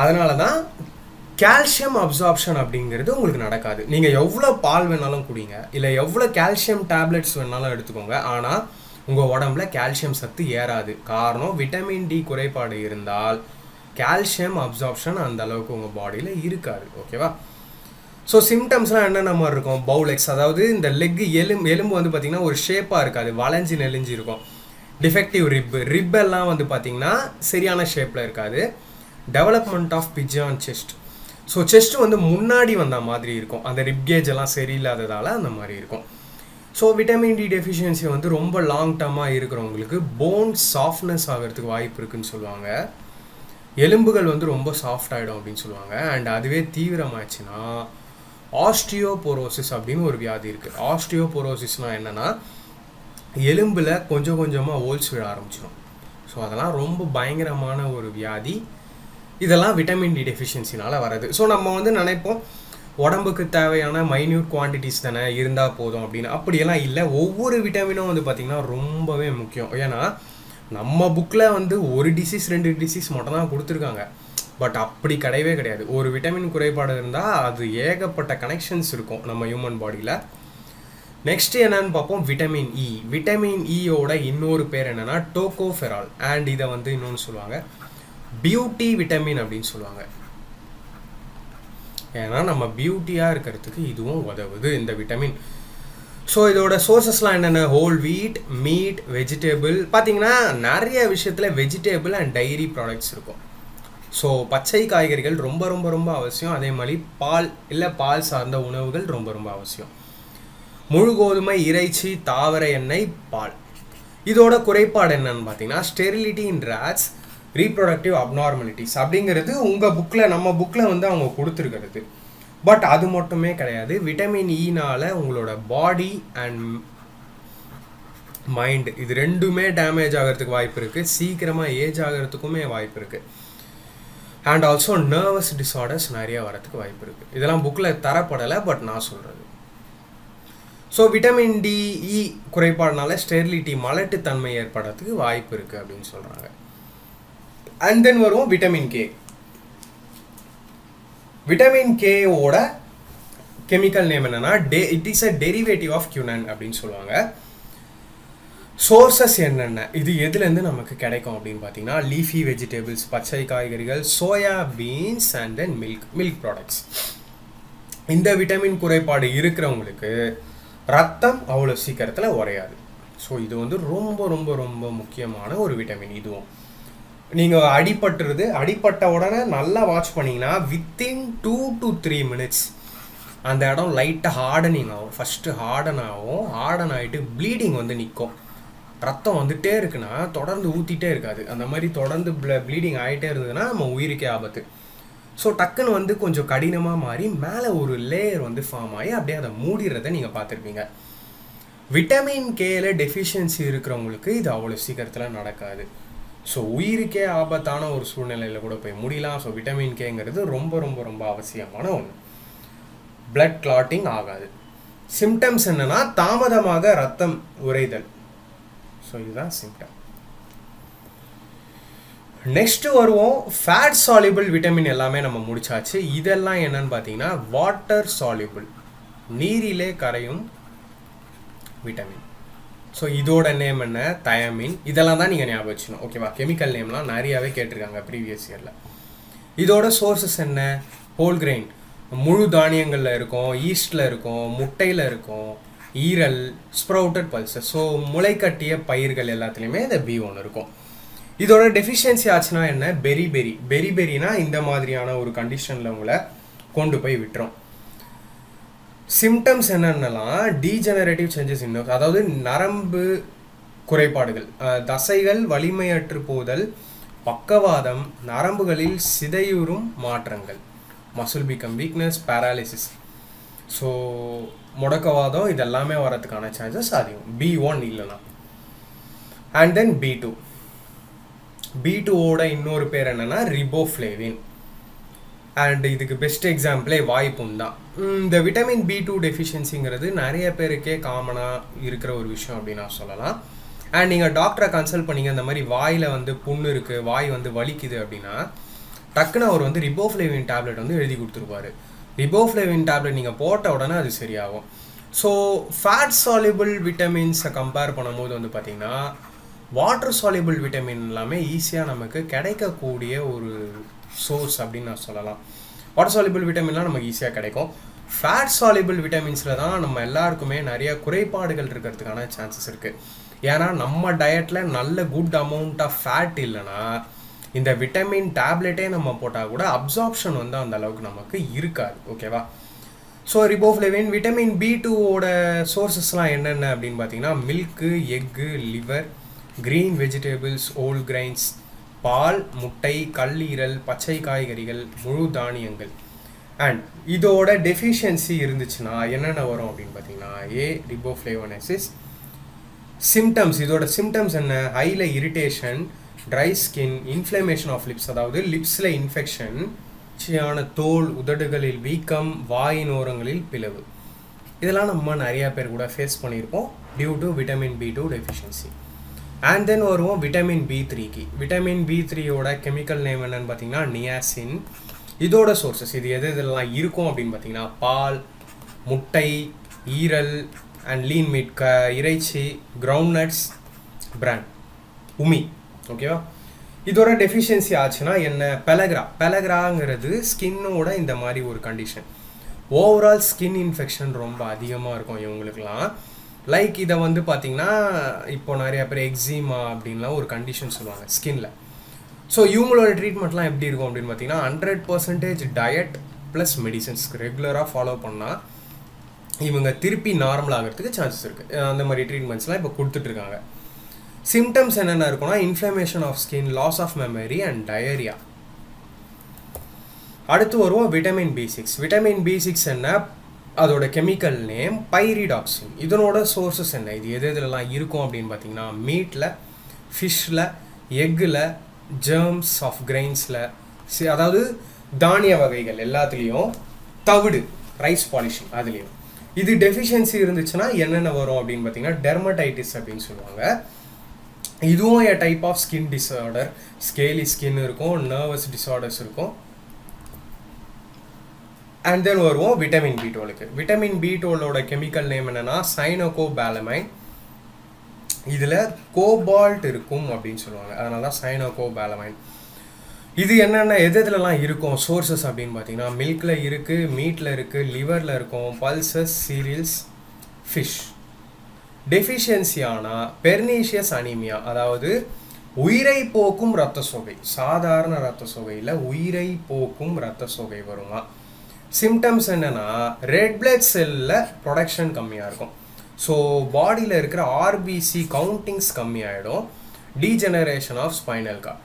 அதனால தான் கால்சியம் அப்சார்ப்ஷன் அப்படிங்கிறது உங்களுக்கு நடக்காது. நீங்கள் எவ்வளோ பால் வேணாலும் குடிங்க, இல்லை எவ்வளோ கால்சியம் டேப்லெட்ஸ் வேணாலும் எடுத்துக்கோங்க, ஆனால் உங்கள் உடம்புல கால்சியம் சத்து ஏறாது. காரணம் விட்டமின் டி குறைபாடு இருந்தால் கால்சியம் அப்சார்ப்ஷன் அந்த அளவுக்கு உங்கள் பாடியில் இருக்காது. ஓகேவா? ஸோ சிம்டம்ஸ்லாம் என்னென்ன மாதிரி இருக்கும்? பவுலெக்ஸ், அதாவது இந்த லெக் எலும்பு வந்து பார்த்திங்கன்னா ஒரு ஷேப்பாக இருக்காது, வளைஞ்சி நெளிஞ்சு இருக்கும். டிஃபெக்டிவ் ரிப்பெல்லாம் வந்து பார்த்திங்கன்னா சரியான ஷேப்பில் இருக்காது. Development of pigeon chest, so chest வந்து முன்னாடி வந்த மாதிரி இருக்கும், அந்த ரிப்கேஜ் எல்லாம் சரியில்லாததால் அந்த மாதிரி இருக்கும். ஸோ விட்டமின் டி டெஃபிஷியன்சி வந்து ரொம்ப லாங் டர்மாக இருக்கிறவங்களுக்கு போன் சாஃப்ட்னஸ் ஆகிறதுக்கு வாய்ப்பு இருக்குதுன்னு சொல்லுவாங்க. எலும்புகள் வந்து ரொம்ப சாஃப்ட் ஆகிடும் அப்படின்னு சொல்லுவாங்க. அண்ட் அதுவே தீவிரமாச்சுன்னா ஆஸ்டியோபோரோசிஸ் அப்படின்னு ஒரு வியாதி இருக்குது. ஆஸ்டியோபோரோசிஸ்னால் என்னென்னா எலும்பில் கொஞ்சம் கொஞ்சமாக ஹோல்ஸ் விழ ஆரம்பிச்சிடும். ஸோ அதெல்லாம் ரொம்ப பயங்கரமான ஒரு வியாதி. இதெல்லாம் விட்டமின் டி டெஃபிஷியன்சினால் வர்றது. ஸோ நம்ம வந்து நினைப்போம் உடம்புக்கு தேவையான மைன்யூட் குவான்டிட்டிஸ் தானே இருந்தால் போதும் அப்படின்னு. அப்படியெல்லாம் இல்லை. ஒவ்வொரு விட்டமினும் வந்து பார்த்திங்கன்னா ரொம்பவே முக்கியம். ஏன்னா நம்ம புக்கில் வந்து ஒரு டிசீஸ் 2 டிசீஸ் மட்டும் தான் கொடுத்துருக்காங்க. பட் அப்படி கிடையவே கிடையாது. ஒரு விட்டமின் குறைபாடு இருந்தால் அது ஏகப்பட்ட கனெக்ஷன்ஸ் இருக்கும் நம்ம ஹியூமன் பாடியில். நெக்ஸ்ட் என்னன்னு பார்ப்போம், விட்டமின் இ. விட்டமின் இயோட இன்னொரு பேர் என்னென்னா டோகோஃபெரால். அண்ட் இதை வந்து இன்னொன்று சொல்லுவாங்க பியூட்டி விட்டமின் அப்படின்னு சொல்லுவாங்க. ஏன்னா நம்ம பியூட்டியாக இருக்கிறதுக்கு இதுவும் உதவுது இந்த விட்டமின். ஸோ இதோட சோர்சஸ்லாம் என்னென்ன? Whole wheat, meet, vegetable. பார்த்தீங்கன்னா நிறைய விஷயத்தில் வெஜிடபிள் அண்ட் டைரி ப்ராடக்ட்ஸ் இருக்கும். ஸோ பச்சை காய்கறிகள் ரொம்ப ரொம்ப ரொம்ப அவசியம். அதே மாதிரி பால் இல்லை பால் சார்ந்த உணவுகள் ரொம்ப ரொம்ப அவசியம். முழு கோதுமை, இறைச்சி, தாவர எண்ணெய், பால். இதோட குறைபாடு என்னன்னு பார்த்தீங்கன்னா ஸ்டெரிலிட்டி இன் ராட்ஸ், ரீப்ரொடக்டிவ் அப்நார்மலிட்டிஸ் அப்படிங்கிறது உங்கள் புக்கில், நம்ம புக்கில் வந்து அவங்க கொடுத்துருக்கிறது. பட் அது மட்டுமே கிடையாது. விட்டமின் இனால் உங்களோட பாடி அண்ட் மைண்டு இது ரெண்டுமே டேமேஜ் ஆகிறதுக்கு வாய்ப்பு இருக்குது. சீக்கிரமாக ஏஜ் ஆகிறதுக்குமே வாய்ப்பு இருக்குது. அண்ட் ஆல்சோ நர்வஸ் டிஸார்டர்ஸ் நிறையா வரத்துக்கு வாய்ப்பு இருக்குது. இதெல்லாம் புக்கில் தரப்படலை, பட் நான் சொல்கிறது. ஸோ விட்டமின் டி இ குறைபாடுனால ஸ்டெரிலிட்டி, மலட்டுத்தன்மை ஏற்படுறதுக்கு வாய்ப்பு இருக்குது அப்படின்னு சொல்கிறாங்க. அண்ட் தென் வரும் விட்டமின் கே. விட்டமின் கேவோட கெமிக்கல் நேம் என்னன்னா it is a derivative of quinone அப்படின்னு சொல்லுவாங்க. சோர்சஸ் என்னென்ன, இது எதுலேருந்து நமக்கு கிடைக்கும் அப்படின்னு பார்த்தீங்கன்னா லீஃபி வெஜிடபிள்ஸ், பச்சை காய்கறிகள், soya beans and then milk products. இந்த விட்டமின் குறைபாடு இருக்கிறவங்களுக்கு ரத்தம் அவ்வளோ சீக்கிரத்தில் உறையாது. ஸோ இது வந்து ரொம்ப ரொம்ப ரொம்ப முக்கியமான ஒரு விட்டமின். இதுவும் நீங்கள் அடிப்பட்ட உடனே நல்லா வாட்ச் பண்ணிங்கன்னா வித்தின் 2 to 3 minutes அந்த இடம் லைட்டாக ஹார்டனிங் ஆகும். ஃபஸ்ட்டு ஹார்டன் ஆகும். ஹார்டன் ஆகிட்டு ப்ளீடிங் வந்து நிற்கும். ரத்தம் வந்துகிட்டே இருக்குன்னா தொடர்ந்து ஊற்றிட்டே இருக்காது. அந்த மாதிரி தொடர்ந்து ப்ளீடிங் ஆகிட்டே இருந்ததுன்னா நம்ம உயிருக்கே ஆபத்து. ஸோ டக்குன்னு வந்து கொஞ்சம் கடினமாக மாறி மேலே ஒரு லேயர் வந்து ஃபார்ம் ஆகி அப்படியே அதை மூடிறதை நீங்கள் பார்த்துருப்பீங்க. விட்டமின் கேல டெஃபிஷியன்சி இருக்கிறவங்களுக்கு இது அவ்வளோ சீக்கிரத்தில் நடக்காது. ஸோ உயிருக்கே ஆபத்தான ஒரு சூழ்நிலையில் கூட போய் முடியலாம். ஸோ விட்டமின் கேங்கிறது ரொம்ப ரொம்ப ரொம்ப அவசியமான ஒன்று. பிளட் கிளாட்டிங் ஆகாது. சிம்டம்ஸ் என்னன்னா தாமதமாக ரத்தம் உறைதல். ஸோ இதுதான் சிம்டம். நெக்ஸ்ட் வருவோம், ஃபேட் சால்யூபிள் விட்டமின் எல்லாமே நம்ம முடிச்சாச்சு. இதெல்லாம் என்னன்னு பார்த்தீங்கன்னா வாட்டர் சால்யூபிள், நீரிலே கரையும் விட்டமின். ஸோ இதோட நேம் என்ன? தயமின். இதெல்லாம் தான் நீங்கள் ஞாபகம் வச்சுக்கணும். ஓகேவா? கெமிக்கல் நேம்லாம் நிறையாவே கேட்டிருக்காங்க ப்ரீவியஸ் இயரில். இதோட சோர்சஸ் என்ன? ஹோல் கிரெயின், முழு தானியங்களில் இருக்கும், ஈஸ்டில் இருக்கும், முட்டையில் இருக்கும், ஈரல், ஸ்ப்ரவுட்டட் பல்சஸ். ஸோ முளைக்கட்டிய பயிர்கள் எல்லாத்துலேயுமே இந்த B1 இருக்கும். இதோட டெஃபிஷியன்சி ஆச்சுன்னா என்ன? பெரினா இந்த மாதிரியான ஒரு கண்டிஷனில் உங்களை கொண்டு போய் விட்டுரும். சிம்டம்ஸ் என்னென்னலாம் டீஜெனரேட்டிவ் சேஞ்சஸ் இன் நர்வ்ஸ், அதாவது நரம்பு குறைபாடுகள், தசைகள் வலிமையற்று போதல், பக்கவாதம், நரம்புகளில் சிதையுறும் மாற்றங்கள், muscle become weakness, paralysis. So முடக்கவாதம் இதெல்லாமே வரதுக்கான சான்சஸ் அதிகம் B1 இல்லைனா. And then B2. B2ஓட இன்னொரு பேர் என்னென்னா ரிபோஃப்ளேவின். அண்ட் இதுக்கு பெஸ்ட் எக்ஸாம்பிளே வாய்ப்பும் தான். இந்த விட்டமின் B2 டெஃபிஷியன்சிங்கிறது நிறைய பேருக்கே காமனாக இருக்கிற ஒரு விஷயம் அப்படின்னு நான் சொல்லலாம். அண்ட் நீங்கள் டாக்டரை கன்சல்ட் பண்ணிங்க, இந்த மாதிரி வாயில் வந்து புண்ணு இருக்குது, வாய் வந்து வலிக்குது அப்படின்னா டக்குன்னு அவர் வந்து ரிபோஃப்ளேவின் டேப்லெட் வந்து எழுதி கொடுத்துருப்பாரு. ரிபோஃப்ளேவின் டேப்லெட் நீங்கள் போட்ட உடனே அது சரியாகும். ஸோ ஃபேட் சால்யூபிள் விட்டமின்ஸை கம்பேர் பண்ணும்போது வந்து பார்த்திங்கன்னா வாட்டர் சால்யூபிள் விட்டமின் எல்லாமே ஈஸியாக நமக்கு கிடைக்கக்கூடிய ஒரு சோர்ஸ் அப்படின்னு நான் சொல்லலாம். வாட்டர் சால்யூபிள் விட்டமின்லாம் நமக்கு ஈஸியாக கிடைக்கும். ஃபேட் சால்யூபிள் விட்டமின்ஸில் தான் நம்ம எல்லாருக்குமே நிறைய குறைபாடுகள் இருக்கிறதுக்கான சான்சஸ் இருக்குது. ஏன்னா நம்ம டயட்டில் நல்ல குட் அமௌண்ட் ஆஃப் ஃபேட் இல்லைன்னா இந்த விட்டமின் டேப்லெட்டே நம்ம போட்டால் கூட அப்சார்ப்ஷன் வந்து அந்த அளவுக்கு நமக்கு இருக்காது. ஓகேவா? ஸோ ரிபோஃப்ளேவின் விட்டமின் B2ஓட சோர்ஸஸ்லாம் என்னென்ன அப்படின்னு பார்த்தீங்கன்னா milk, egg, liver, green vegetables, whole grains, பால், முட்டை, கல்லீரல், பச்சை காய்கறிகள், முழு தானியங்கள். அண்ட் இதோட டெஃபிஷியன்சி இருந்துச்சுன்னா என்னென்ன வரும் அப்படின்னு பார்த்தீங்கன்னா ரிபோஃப்ளேவோனைசிஸ். சிம்டம்ஸ், இதோட சிம்டம்ஸ் என்ன? ஹைல irritation, dry skin, inflammation of lips, அதாவது லிப்ஸில் இன்ஃபெக்ஷன், தோல், உதடுகளில் வீக்கம், வாயின் ஓரங்களில் பிளவு. இதெல்லாம் நம்ம நிறையா பேர் கூட ஃபேஸ் பண்ணியிருப்போம் due to vitamin B2 deficiency. And then வருவோம் விட்டமின் B3க்கு. விட்டமின் B3யோட கெமிக்கல் நேம் என்னன்னு பார்த்தீங்கன்னா நியாசின். இதோட சோர்ஸஸ் இது எதெல்லாம் இருக்கும் அப்படின்னு பார்த்தீங்கன்னா பால், முட்டை, ஈரல் அண்ட் லீன் மீட், இறைச்சி, கிரவுண்ட் நட்ஸ், பிராண்ட், உமி. ஓகேவா? இதோட டெஃபிஷியன்சி ஆச்சுன்னா என்ன? பெலக்ராங்கிறது ஸ்கின்னோட இந்த மாதிரி ஒரு கண்டிஷன். ஓவரால் ஸ்கின் இன்ஃபெக்ஷன் ரொம்ப அதிகமாக இருக்கும் இவங்களுக்குலாம். லைக் இதை வந்து பார்த்திங்கன்னா இப்போ நிறையா பேர் எக்ஸிமா அப்படின்லாம் ஒரு கண்டிஷன் சொல்லுவாங்க ஸ்கின்ல. ஸோ இவங்களோட ட்ரீட்மெண்ட்லாம் எப்படி இருக்கும் அப்படின்னு பார்த்தீங்கன்னா 100% டயட் ப்ளஸ் மெடிசன்ஸ் ரெகுலராக ஃபாலோ பண்ணால் இவங்க திருப்பி நார்மல் ஆகிறதுக்கு சான்சஸ் இருக்குது. அந்த மாதிரி ட்ரீட்மெண்ட்ஸ்லாம் இப்போ கொடுத்துட்ருக்காங்க. சிம்டம்ஸ் என்னென்ன இருக்குன்னா inflammation of skin, loss of memory and diarrhoea. அடுத்து வருவோம் விட்டமின் B6. விட்டமின் B6 என்ன? அதோட கெமிக்கல் நேம் பைரிடாக்சின். இதனோட சோர்ஸஸ் என்ன? இது எதுலலாம் இருக்கும் அப்படின்னு பார்த்தீங்கன்னா மீட்டில், ஃபிஷ்ஷில், எக்கில், ஜெர்ம்ஸ் ஆஃப் கிரெயின்ஸில், அதாவது தானிய வகைகள் எல்லாத்துலேயும், தவிடு, ரைஸ் பாலிஷிங் அதுலேயும். இது டெஃபிஷியன்சி இருந்துச்சுன்னா என்னென்ன வரும் அப்படின்னு பார்த்தீங்கன்னா டெர்மடைட்டிஸ் அப்படின்னு சொல்லுவாங்க. இதுவும் a type of skin disorder. Scaly skin இருக்கும், நர்வஸ் டிஸார்டர்ஸ் இருக்கும். அண்ட் தென் வருவோம் விட்டமின் B12க்கு. விட்டமின் B12ஓட கெமிக்கல் நேம் என்னென்னா சைனோகோபாலமைன். இதில் கோபால்ட் இருக்கும் அப்படின்னு சொல்லுவாங்க, அதனால தான் சைனோகோபாலமைன். இது என்னென்ன எதுலலாம் இருக்கும் சோர்ஸஸ் அப்படின்னு பார்த்தீங்கன்னா மில்கில் இருக்குது, மீட்டில் இருக்குது, லிவரில் இருக்கும், பல்சஸ், சீரியல்ஸ், ஃபிஷ். டெஃபிஷியன்சி ஆனால் பெர்னீஷியஸ் அனீமியா, அதாவது உயிரை போக்கும் இரத்த சோகை. சாதாரண இரத்த சோகையில் உயிரை போக்கும் இரத்த சோகை வருமா? சிம்டம்ஸ் என்னென்னா ரெட் பிளட் செல்லில் ப்ரொடக்ஷன் கம்மியாக இருக்கும். ஸோ பாடியில் இருக்கிற RBC கவுண்டிங்ஸ் கம்மியாகிடும். டீஜெனரேஷன் ஆஃப் ஸ்பைனல் கார்ட்,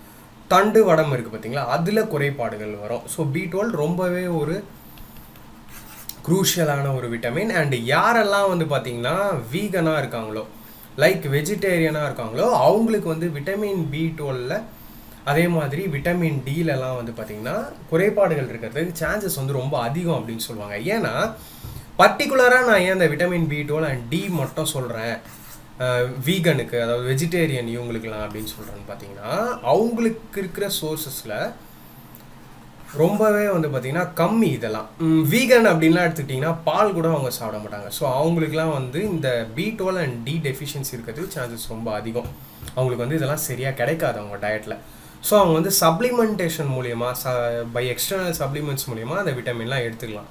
தண்டு வடம் இருக்குது பார்த்தீங்களா, அதில் குறைபாடுகள் வரும். ஸோ B12 ரொம்பவே ஒரு குரூஷியலான ஒரு விட்டமின். அண்ட் யாரெல்லாம் வந்து பார்த்திங்கன்னா வீகனாக இருக்காங்களோ, லைக் வெஜிடேரியனாக இருக்காங்களோ, அவங்களுக்கு வந்து விட்டமின் B12ல் அதே மாதிரி விட்டமின் Dலலாம் வந்து பார்த்திங்கன்னா குறைபாடுகள் இருக்கிறதுக்கு சான்சஸ் வந்து ரொம்ப அதிகம் அப்படின்னு சொல்லுவாங்க. ஏன்னா பர்டிகுலராக நான் ஏன் இந்த விட்டமின் B12 அண்ட் D மட்டும் சொல்கிறேன் வீகனுக்கு, அதாவது வெஜிடேரியன் இவங்களுக்குலாம் அப்படின்னு சொல்கிறேன்னு பார்த்தீங்கன்னா அவங்களுக்கு இருக்கிற சோர்ஸஸில் ரொம்பவே வந்து பார்த்திங்கன்னா கம்மி. இதெல்லாம் வீகன் அப்படின்லாம் எடுத்துக்கிட்டிங்கன்னா பால் கூட அவங்க சாப்பிட மாட்டாங்க. ஸோ அவங்களுக்குலாம் வந்து இந்த B12 அண்ட் D டெஃபிஷியன்சி இருக்கிறதுக்கு சான்சஸ் ரொம்ப அதிகம். அவங்களுக்கு வந்து இதெல்லாம் சரியாக கிடைக்காது அவங்க டயட்டில். ஸோ அவங்க வந்து சப்ளிமெண்டேஷன் மூலியமாக பை எக்ஸ்டர்னல் சப்ளிமெண்ட்ஸ் மூலியமாக அந்த விட்டமின்லாம் எடுத்துக்கலாம்.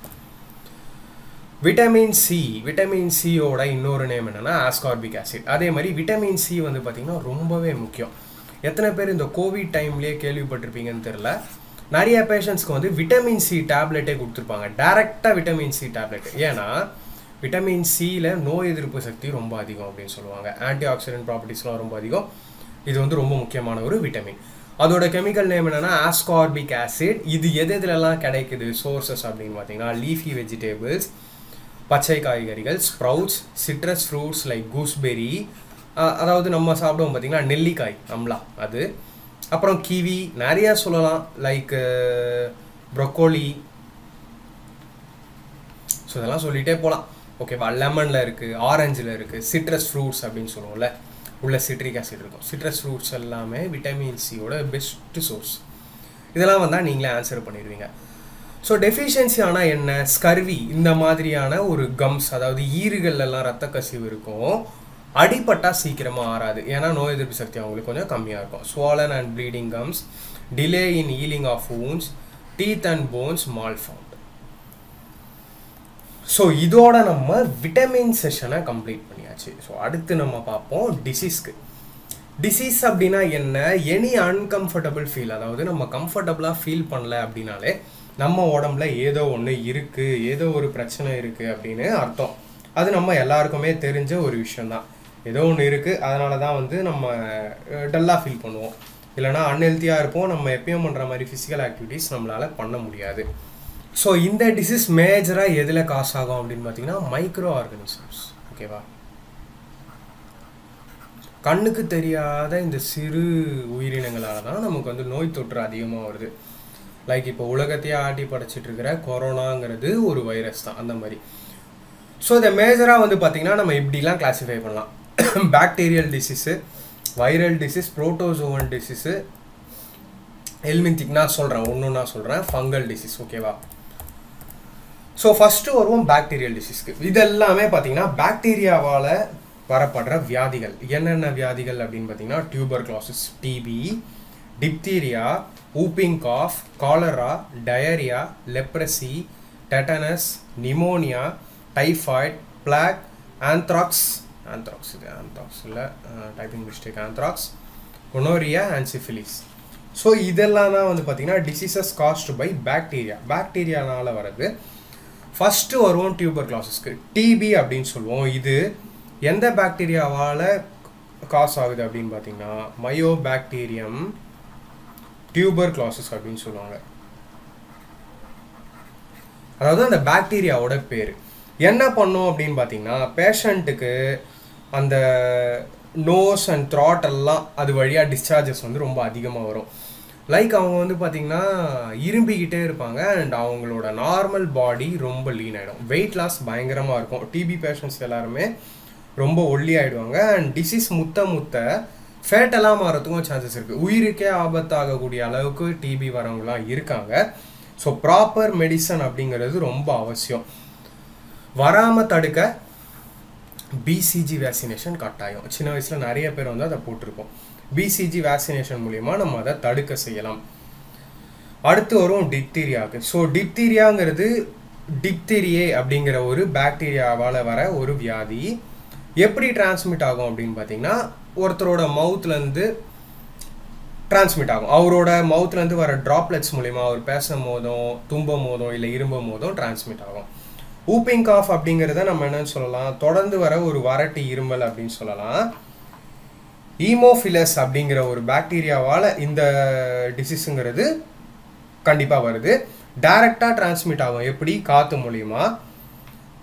விட்டமின் சியோட இன்னொரு நேம் என்னென்னா ஆஸ்கார்பிக் ஆசிட். அதே மாதிரி விட்டமின் சி வந்து பார்த்திங்கன்னா ரொம்பவே முக்கியம். எத்தனை பேர் இந்த கோவிட் டைம்லேயே கேள்விப்பட்டிருப்பீங்கன்னு தெரில, நிறைய பேஷண்ட்ஸ்க்கு வந்து விட்டமின் சி டேப்லெட்டே கொடுத்துருப்பாங்க, டைரெக்டாக விட்டமின் சி டேப்லெட். ஏன்னா விட்டமின் சியில் நோய் எதிர்ப்பு சக்தி ரொம்ப அதிகம் அப்படின்னு சொல்லுவாங்க, ஆன்டி ஆக்சிடென்ட் ப்ராப்பர்ட்டிஸ்லாம் ரொம்ப அதிகம். இது வந்து ரொம்ப முக்கியமான ஒரு விட்டமின். அதோட கெமிக்கல் நேம் என்னென்னா ஆஸ்கார்பிக் ஆசிட். இது எதுலலாம் கிடைக்குது சோர்ஸஸ் அப்படின்னு பார்த்தீங்கன்னா லீஃபி வெஜிடேபிள்ஸ், பச்சை காய்கறிகள், sprouts, citrus fruits like gooseberry, அதாவது நம்ம சாப்பிடுவோம் பார்த்தீங்கன்னா நெல்லிக்காய், அம்லா அது. அப்புறம் கிவி நிறையா சொல்லலாம், லைக் ப்ரொக்கோலி. ஸோ இதெல்லாம் சொல்லிகிட்டே போகலாம். ஓகேவா? லெமனில் இருக்குது, ஆரஞ்சில் இருக்குது, சிட்ரஸ் ஃப்ரூட்ஸ் அப்படின்னு சொல்லுவோம்ல, உள்ள சிட்ரிக் ஆசிட் இருக்கும். சிட்ரஸ் ஃப்ரூட்ஸ் எல்லாமே விட்டமின் சியோட பெஸ்ட்டு சோர்ஸ். இதெல்லாம் வந்தால் நீங்களே ஆன்சர் பண்ணிடுவீங்க. ஸோ டெஃபிஷியன்சி ஆனால் என்ன? ஸ்கர்வி இந்த மாதிரியான ஒரு கம்ஸ், அதாவது ஈறுகள்லாம் ரத்த கசிவு இருக்கும். அடிப்பட்டால் சீக்கிரமாக ஆறாது, ஏன்னா நோய் எதிர்ப்பு சக்தி அவங்களுக்கு கொஞ்சம் கம்மியாக இருக்கும். Swollen and bleeding gums, delay in healing of wounds, teeth and bones malformed. So இதோட நம்ம விட்டமின் செஷனை கம்ப்ளீட் பண்ணியாச்சு. ஸோ அடுத்து நம்ம பார்ப்போம் டிசீஸ்க்கு. டிசீஸ் அப்படின்னா என்ன? எனி அன்கம்ஃபர்டபுள் ஃபீல், அதாவது நம்ம கம்ஃபர்டபுளாக ஃபீல் பண்ணல அப்படின்னாலே நம்ம உடம்புல ஏதோ ஒன்று இருக்குது, ஏதோ ஒரு பிரச்சனை இருக்குது அப்படின்னு அர்த்தம். அது நம்ம எல்லாருக்குமே தெரிஞ்ச ஒரு விஷயந்தான். ஏதோ ஒன்று இருக்குது, அதனால தான் வந்து நம்ம டல்லாக ஃபீல் பண்ணுவோம், இல்லைனா அன்ஹெல்த்தியாக இருப்போம். நம்ம எப்பயும் பண்ணுற மாதிரி ஃபிசிக்கல் ஆக்டிவிட்டீஸ் நம்மளால் பண்ண முடியாது. ஸோ இந்த டிசீஸ் மேஜராக எதில் காஸ் ஆகும் அப்படின்னு பார்த்தீங்கன்னா மைக்ரோ ஆர்கானிசம்ஸ். ஓகேவா? கண்ணுக்கு தெரியாத இந்த சிறு உயிரினங்களால் தான் நமக்கு வந்து நோய் தொற்று அதிகமாக வருது. லைக் இப்போ உலகத்தையே ஆட்டி படைச்சிட்டு இருக்கிற கொரோனாங்கிறது ஒரு வைரஸ் தான், அந்த மாதிரி. ஸோ இதை மேஜராக வந்து பார்த்திங்கன்னா நம்ம இப்படிலாம் கிளாஸிஃபை பண்ணலாம். Bacterial disease, viral disease, protozoan disease, helminthic நான் சொல்கிறேன், ஒன்று நான் சொல்கிறேன், ஃபங்கல் டிசீஸ். ஓகேவா? ஸோ ஃபஸ்ட்டு வருவோம் பாக்டீரியல் டிசீஸ்க்கு. இதெல்லாமே பார்த்தீங்கன்னா பாக்டீரியாவால் வரப்படுற வியாதிகள். என்னென்ன வியாதிகள் அப்படின்னு பார்த்தீங்கன்னா tuberculosis, TB, diphtheria, whooping cough, cholera, diarrhea, leprosy, tetanus, pneumonia, typhoid, plague, anthrax இல்லை typing mistake, anthrax, gonorrhea and syphilis. So இதெல்லாம் தான் வந்து பார்த்திங்கன்னா டிசீசஸ் காஸ்டு பை பாக்டீரியா, பாக்டீரியானால் வர்றது. ஃபஸ்ட்டு வருவோம் டியூபர்குலோசிஸ்க்கு. டிபி அப்படின்னு சொல்லுவோம். இது எந்த பாக்டீரியாவால் காஸ் ஆகுது அப்படின்னு பார்த்தீங்கன்னா மயோபாக்டீரியம் டியூபர்குலோசிஸ் அப்படின்னு சொல்லுவாங்க. அதாவது அந்த பாக்டீரியாவோட பேர். என்ன பண்ணும் அப்படின்னு பார்த்தீங்கன்னா பேஷண்ட்டுக்கு அந்த நோஸ் அண்ட் த்ராட் எல்லாம் அது வழியாக டிஸ்சார்ஜஸ் வந்து ரொம்ப அதிகமாக வரும். லைக் அவங்க வந்து பார்த்திங்கன்னா இரும்பிக்கிட்டே இருப்பாங்க அண்ட் அவங்களோட நார்மல் பாடி ரொம்ப லீன் ஆகிடும். வெயிட் லாஸ் பயங்கரமாக இருக்கும். டிபி பேஷண்ட்ஸ் எல்லாருமே ரொம்ப ஒல்லி ஆகிடுவாங்க அண்ட் டிசீஸ் முத்த ஃபேட்டெல்லாம் மாறத்துக்கும் சான்சஸ் இருக்குது. உயிருக்கே ஆபத்தாகக்கூடிய அளவுக்கு டிபி வரவங்களாம் இருக்காங்க. ஸோ ப்ராப்பர் மெடிசன் அப்படிங்கிறது ரொம்ப அவசியம். வராமல் தடுக்க பிசிஜி வேக்சினேஷன் கட்டாயம். சின்ன வயசில் நிறைய பேர் வந்து அதை போட்டிருக்கோம். பிசிஜி வேக்சினேஷன் மூலிமா நம்ம அதை தடுக்க செய்யலாம். அடுத்து வரும் டிப்தீரியாவுக்கு. ஸோ டிப்தீரியாங்கிறது டிப்தீரியே அப்படிங்கிற ஒரு பாக்டீரியாவால் வர ஒரு வியாதி. எப்படி டிரான்ஸ்மிட் ஆகும் அப்படின்னு பார்த்தீங்கன்னா ஒருத்தரோட மவுத்லேருந்து டிரான்ஸ்மிட் ஆகும். அவரோட மவுத்லேருந்து வர ட்ராப்லெட்ஸ் மூலிமா அவர் பேசும் போதும் தும்பும் போதும் இல்லை இரும்பும் போதும் டிரான்ஸ்மிட் ஆகும். ஊப்பிங் காஃப் அப்படிங்கிறத நம்ம என்னன்னு சொல்லலாம், தொடர்ந்து வர ஒரு வறட்டு இருமல் அப்படின்னு சொல்லலாம். ஈமோஃபிலஸ் அப்படிங்கிற ஒரு பாக்டீரியாவால் இந்த டிசீஸுங்கிறது கண்டிப்பாக வருது. டைரெக்டாக டிரான்ஸ்மிட் ஆகும். எப்படி? காற்று மூலிமா.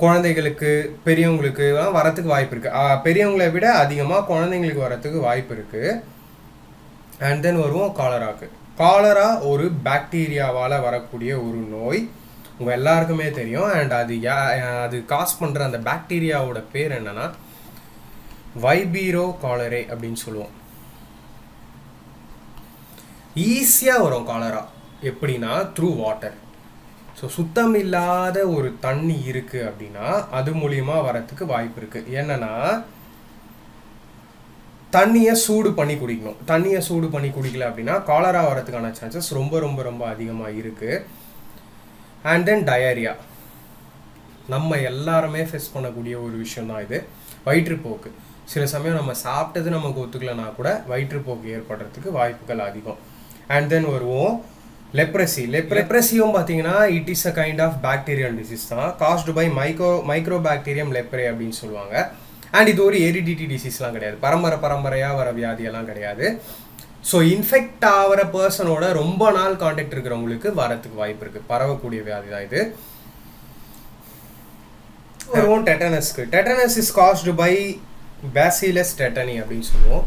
குழந்தைகளுக்கு பெரியவங்களுக்கு வரத்துக்கு வாய்ப்பு இருக்குது. பெரியவங்களை விட அதிகமாக குழந்தைங்களுக்கு வரத்துக்கு வாய்ப்பு இருக்குது. அண்ட் தென் வருவோம் காலராக்கு. காலரா ஒரு பாக்டீரியாவால் வரக்கூடிய ஒரு நோய், உங்கள் எல்லாருக்குமே தெரியும். அண்ட் அது காஸ் பண்ணுற அந்த பாக்டீரியாவோட பேர் என்னன்னா வைபீரோ காலரே அப்படின்னு சொல்லுவோம். ஈஸியாக வரும் காலரா. எப்படின்னா த்ரூ வாட்டர். ஸோ சுத்தம் இல்லாத ஒரு தண்ணி இருக்குது அப்படின்னா அது மூலிமா வரத்துக்கு வாய்ப்பு இருக்குது. என்னன்னா தண்ணியை சூடு பண்ணி குடிக்கணும். தண்ணியை சூடு பண்ணி குடிக்கல அப்படின்னா காலரா வரதுக்கான சான்சஸ் ரொம்ப ரொம்ப ரொம்ப அதிகமாக இருக்குது. And then diarrhoea. நம்ம எல்லாருமே ஃபேஸ் பண்ணக்கூடிய ஒரு விஷயந்தான் இது. வயிற்றுப்போக்கு. சில சமயம் நம்ம சாப்பிட்டது நமக்கு ஒத்துக்கலைன்னா கூட வயிற்றுப்போக்கு ஏற்படுறதுக்கு வாய்ப்புகள் அதிகம். அண்ட் தென் வருவோம் லெப்ரசி. லெப்ரசியும் பார்த்தீங்கன்னா it is a kind of bacterial disease தான். காஸ்டு பை மைக்ரோபாக்டீரியம் லெப்ரே அப்படின்னு சொல்லுவாங்க. அண்ட் இது ஒரு ஹெரிடிட்டி டிசீஸ்லாம் கிடையாது. பரம்பரையாக வர வியாதியெல்லாம் கிடையாது. ஸோ இன்ஃபெக்ட் ஆகிற பர்சனோட ரொம்ப நாள் கான்டாக்ட் இருக்கிறவங்களுக்கு வரத்துக்கு வாய்ப்பு இருக்குது. பரவக்கூடிய வியாதி தான் இது. வருவோம் டெட்டனஸ்க்கு. Tetanus is caused by bacillus tetani அப்படின்னு சொல்லுவோம்.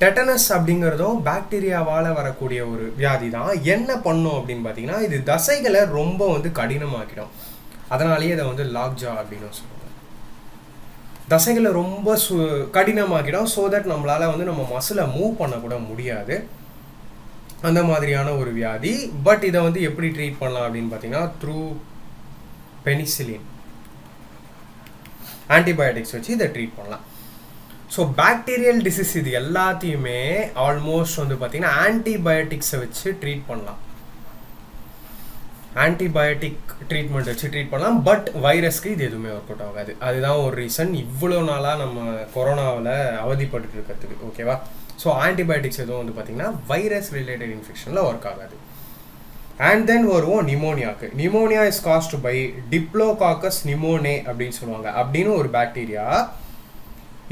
டெட்டனஸ் அப்படிங்கிறதும் பாக்டீரியாவால் வரக்கூடிய ஒரு வியாதி தான். என்ன பண்ணும் அப்படின்னு பார்த்தீங்கன்னா, இது தசைகளை ரொம்ப வந்து கடினமாக்கிடும். அதனாலேயே இதை வந்து லாக்ஜா அப்படின்னு சொல்லுவோம். தசைகளை ரொம்ப கடினமாக்கிடும். ஸோ தட் நம்மளால் வந்து நம்ம மசிலை மூவ் பண்ணக்கூட முடியாது. அந்த மாதிரியான ஒரு வியாதி. பட் இதை வந்து எப்படி ட்ரீட் பண்ணலாம் அப்படின்னு பார்த்தீங்கன்னா, த்ரூ பெனிசிலின் ஆன்டிபயோட்டிக்ஸ் வச்சு இதை ட்ரீட் பண்ணலாம். ஸோ பாக்டீரியல் டிசீஸ் இது எல்லாத்தையுமே ஆல்மோஸ்ட் வந்து பார்த்தீங்கன்னா ஆன்டிபயோட்டிக்ஸை வச்சு ட்ரீட் பண்ணலாம். ஆன்டிபயோட்டிக் ட்ரீட்மெண்ட் வச்சு ட்ரீட் பண்ணலாம். பட் வைரஸ்க்கு இது எதுவுமே ஒர்க் அவுட் ஆகாது. அதுதான் ஒரு ரீசன் இவ்வளோ நாளாக நம்ம கொரோனாவில் அவதிப்பட்டு இருக்கிறதுக்கு. ஓகேவா? ஸோ ஆன்டிபயோட்டிக்ஸ் எதுவும் வந்து பார்த்தீங்கன்னா வைரஸ் ரிலேட்டட் இன்ஃபெக்ஷனில் ஒர்க் ஆகாது. அண்ட் தென் வருவோம் நிமோனியாவுக்கு. Pneumonia is caused by diplococcus pneumoniae அப்படின்னு சொல்லுவாங்க. அப்படின்னு ஒரு பாக்டீரியா.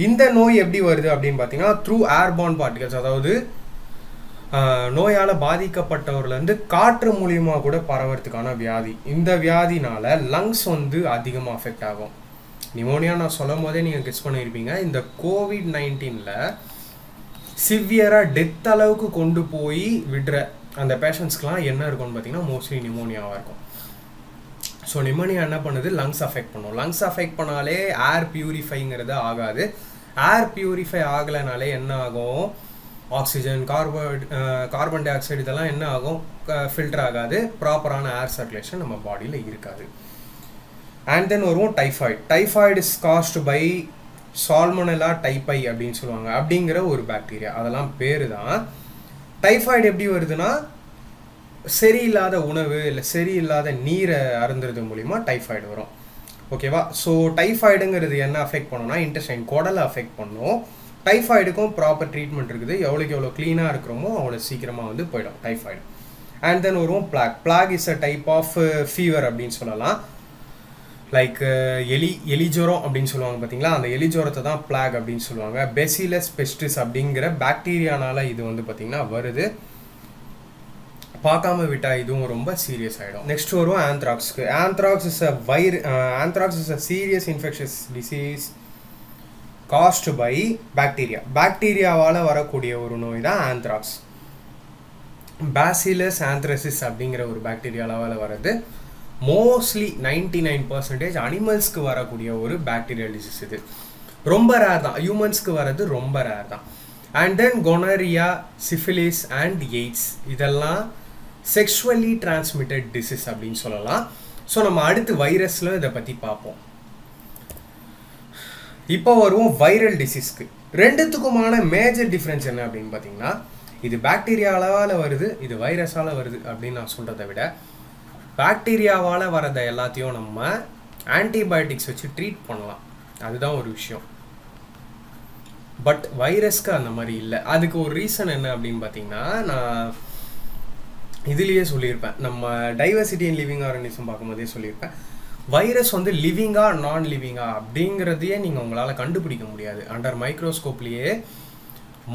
இந்த நோய் எப்படி வருது அப்படின்னு பார்த்தீங்கன்னா, த்ரூ ஏர்பார்ன் பார்ட்டிகல்ஸ், அதாவது நோயால் பாதிக்கப்பட்டவர்லேருந்து காற்று மூலியமாக கூட பரவறதுக்கான வியாதி. இந்த வியாதினால லங்ஸ் வந்து அதிகமாக அஃபெக்ட் ஆகும். நிமோனியா நான் சொல்லும் போதே நீங்கள் கெஸ் பண்ணியிருப்பீங்க. இந்த கோவிட்-19 சிவியராக டெத் அளவுக்கு கொண்டு போய் விடுற அந்த பேஷண்ட்ஸ்க்கெலாம் என்ன இருக்கும்னு பார்த்தீங்கன்னா மோஸ்ட்லி நிமோனியாவாக இருக்கும். ஸோ நிமோனியா என்ன பண்ணுது? லங்ஸ் அஃபெக்ட் பண்ணும். லங்ஸ் அஃபெக்ட் பண்ணாலே ஏர் பியூரிஃபைங்கிறது ஆகாது. ஏர் பியூரிஃபை ஆகலைனாலே என்ன ஆகும்? ஆக்சிஜன், கார்பன் டை ஆக்சைடு இதெல்லாம் என்ன ஆகும்? ஃபில்டர் ஆகாது. ப்ராப்பரான ஏர் சர்க்குலேஷன் நம்ம பாடியில் இருக்காது. அண்ட் தென் வருவோம் typhoid. Typhoid is caused by salmonella typhi அப்படின்னு சொல்லுவாங்க. அப்படிங்கிற ஒரு பாக்டீரியா. அதெல்லாம் பேர் தான். டைஃபாய்டு எப்படி வருதுன்னா, சரியில்லாத உணவு இல்லை சரியில்லாத நீரை அருந்துறது மூலிமா டைஃபாய்டு வரும். ஓகேவா? ஸோ டைஃபாய்டுங்கிறது என்ன அஃபெக்ட் பண்ணோம்னா இன்டெஸ்டைன், குடலை அஃபெக்ட் பண்ணும். டைஃபாய்டுக்கும் ப்ராப்பர் ட்ரீட்மெண்ட் இருக்குது. எவ்வளோக்கு எவ்வளோ க்ளீனாக இருக்கிறோமோ அவ்வளோ சீக்கிரமாக வந்து போயிடும் டைஃபாய்டு. அண்ட் தென் வருவோம் plague. Plague is a type of fever அப்படின்னு சொல்லலாம். லைக் எலி ஜுரம் அப்படின்னு சொல்லுவாங்க பார்த்தீங்களா, அந்த எலி ஜுரத்தை தான் பிளாக் அப்படின்னு சொல்லுவாங்க. பெசிலஸ் பெஸ்டிஸ் அப்படிங்கிற பாக்டீரியானால இது வந்து பார்த்திங்கன்னா வருது. பார்க்காம விட்டால் இதுவும் ரொம்ப சீரியஸ் ஆகிடும். நெக்ஸ்ட் வருவோம் ஆந்த்ராக்ஸ்க்கு. Anthrax is a serious infectious disease caused by bacteria. பாக்டீரியாவால் வரக்கூடிய ஒரு நோய் தான் ஆந்த்ராக்ஸ். பேசிலஸ் ஆந்த்ரசிஸ் அப்படிங்கிற ஒரு பாக்டீரியாவால் வர்றது. மோஸ்ட்லி 99% அனிமல்ஸ்க்கு வரக்கூடிய ஒரு பாக்டீரியல் டிசீஸ். இது ரொம்ப ரேர் தான். ஹியூமன்ஸ்க்கு வர்றது ரொம்ப ரேர் தான். And then gonorrhoea, syphilis and AIDS இதெல்லாம் செக்ஷுவலி டிரான்ஸ்மிட்டட் டிசீஸ் அப்படின்னு சொல்லலாம். ஸோ நம்ம அடுத்து வைரஸில் இதை பற்றி பார்ப்போம். இப்போ வருவோம் வைரல் டிசீஸ்க்கு. ரெண்டுத்துக்குமான மேஜர் டிஃப்ரென்ஸ் என்ன அப்படின்னு பார்த்தீங்கன்னா, இது பாக்டீரியாவால் வருது, இது வைரஸால் வருது அப்படின்னு நான் சொல்கிறத விட, பாக்டீரியாவால் வரதை எல்லாத்தையும் நம்ம ஆன்டிபயோட்டிக்ஸ் வச்சு ட்ரீட் பண்ணலாம். அதுதான் ஒரு விஷயம். பட் வைரஸ்க்கு அந்த மாதிரி இல்லை. அதுக்கு ஒரு ரீசன் என்ன அப்படின்னு பார்த்தீங்கன்னா, நான் இதுலேயே சொல்லியிருப்பேன், நம்ம டைவர்சிட்டி இன் லிவிங் ஆர்கனிசம் பார்க்கும்போதே சொல்லியிருப்பேன். வைரஸ் வந்து லிவிங்கா நான் லிவிங்கா அப்படிங்கிறதையே நீங்கள் உங்களால் கண்டுபிடிக்க முடியாது. அண்டர் மைக்ரோஸ்கோப்லேயே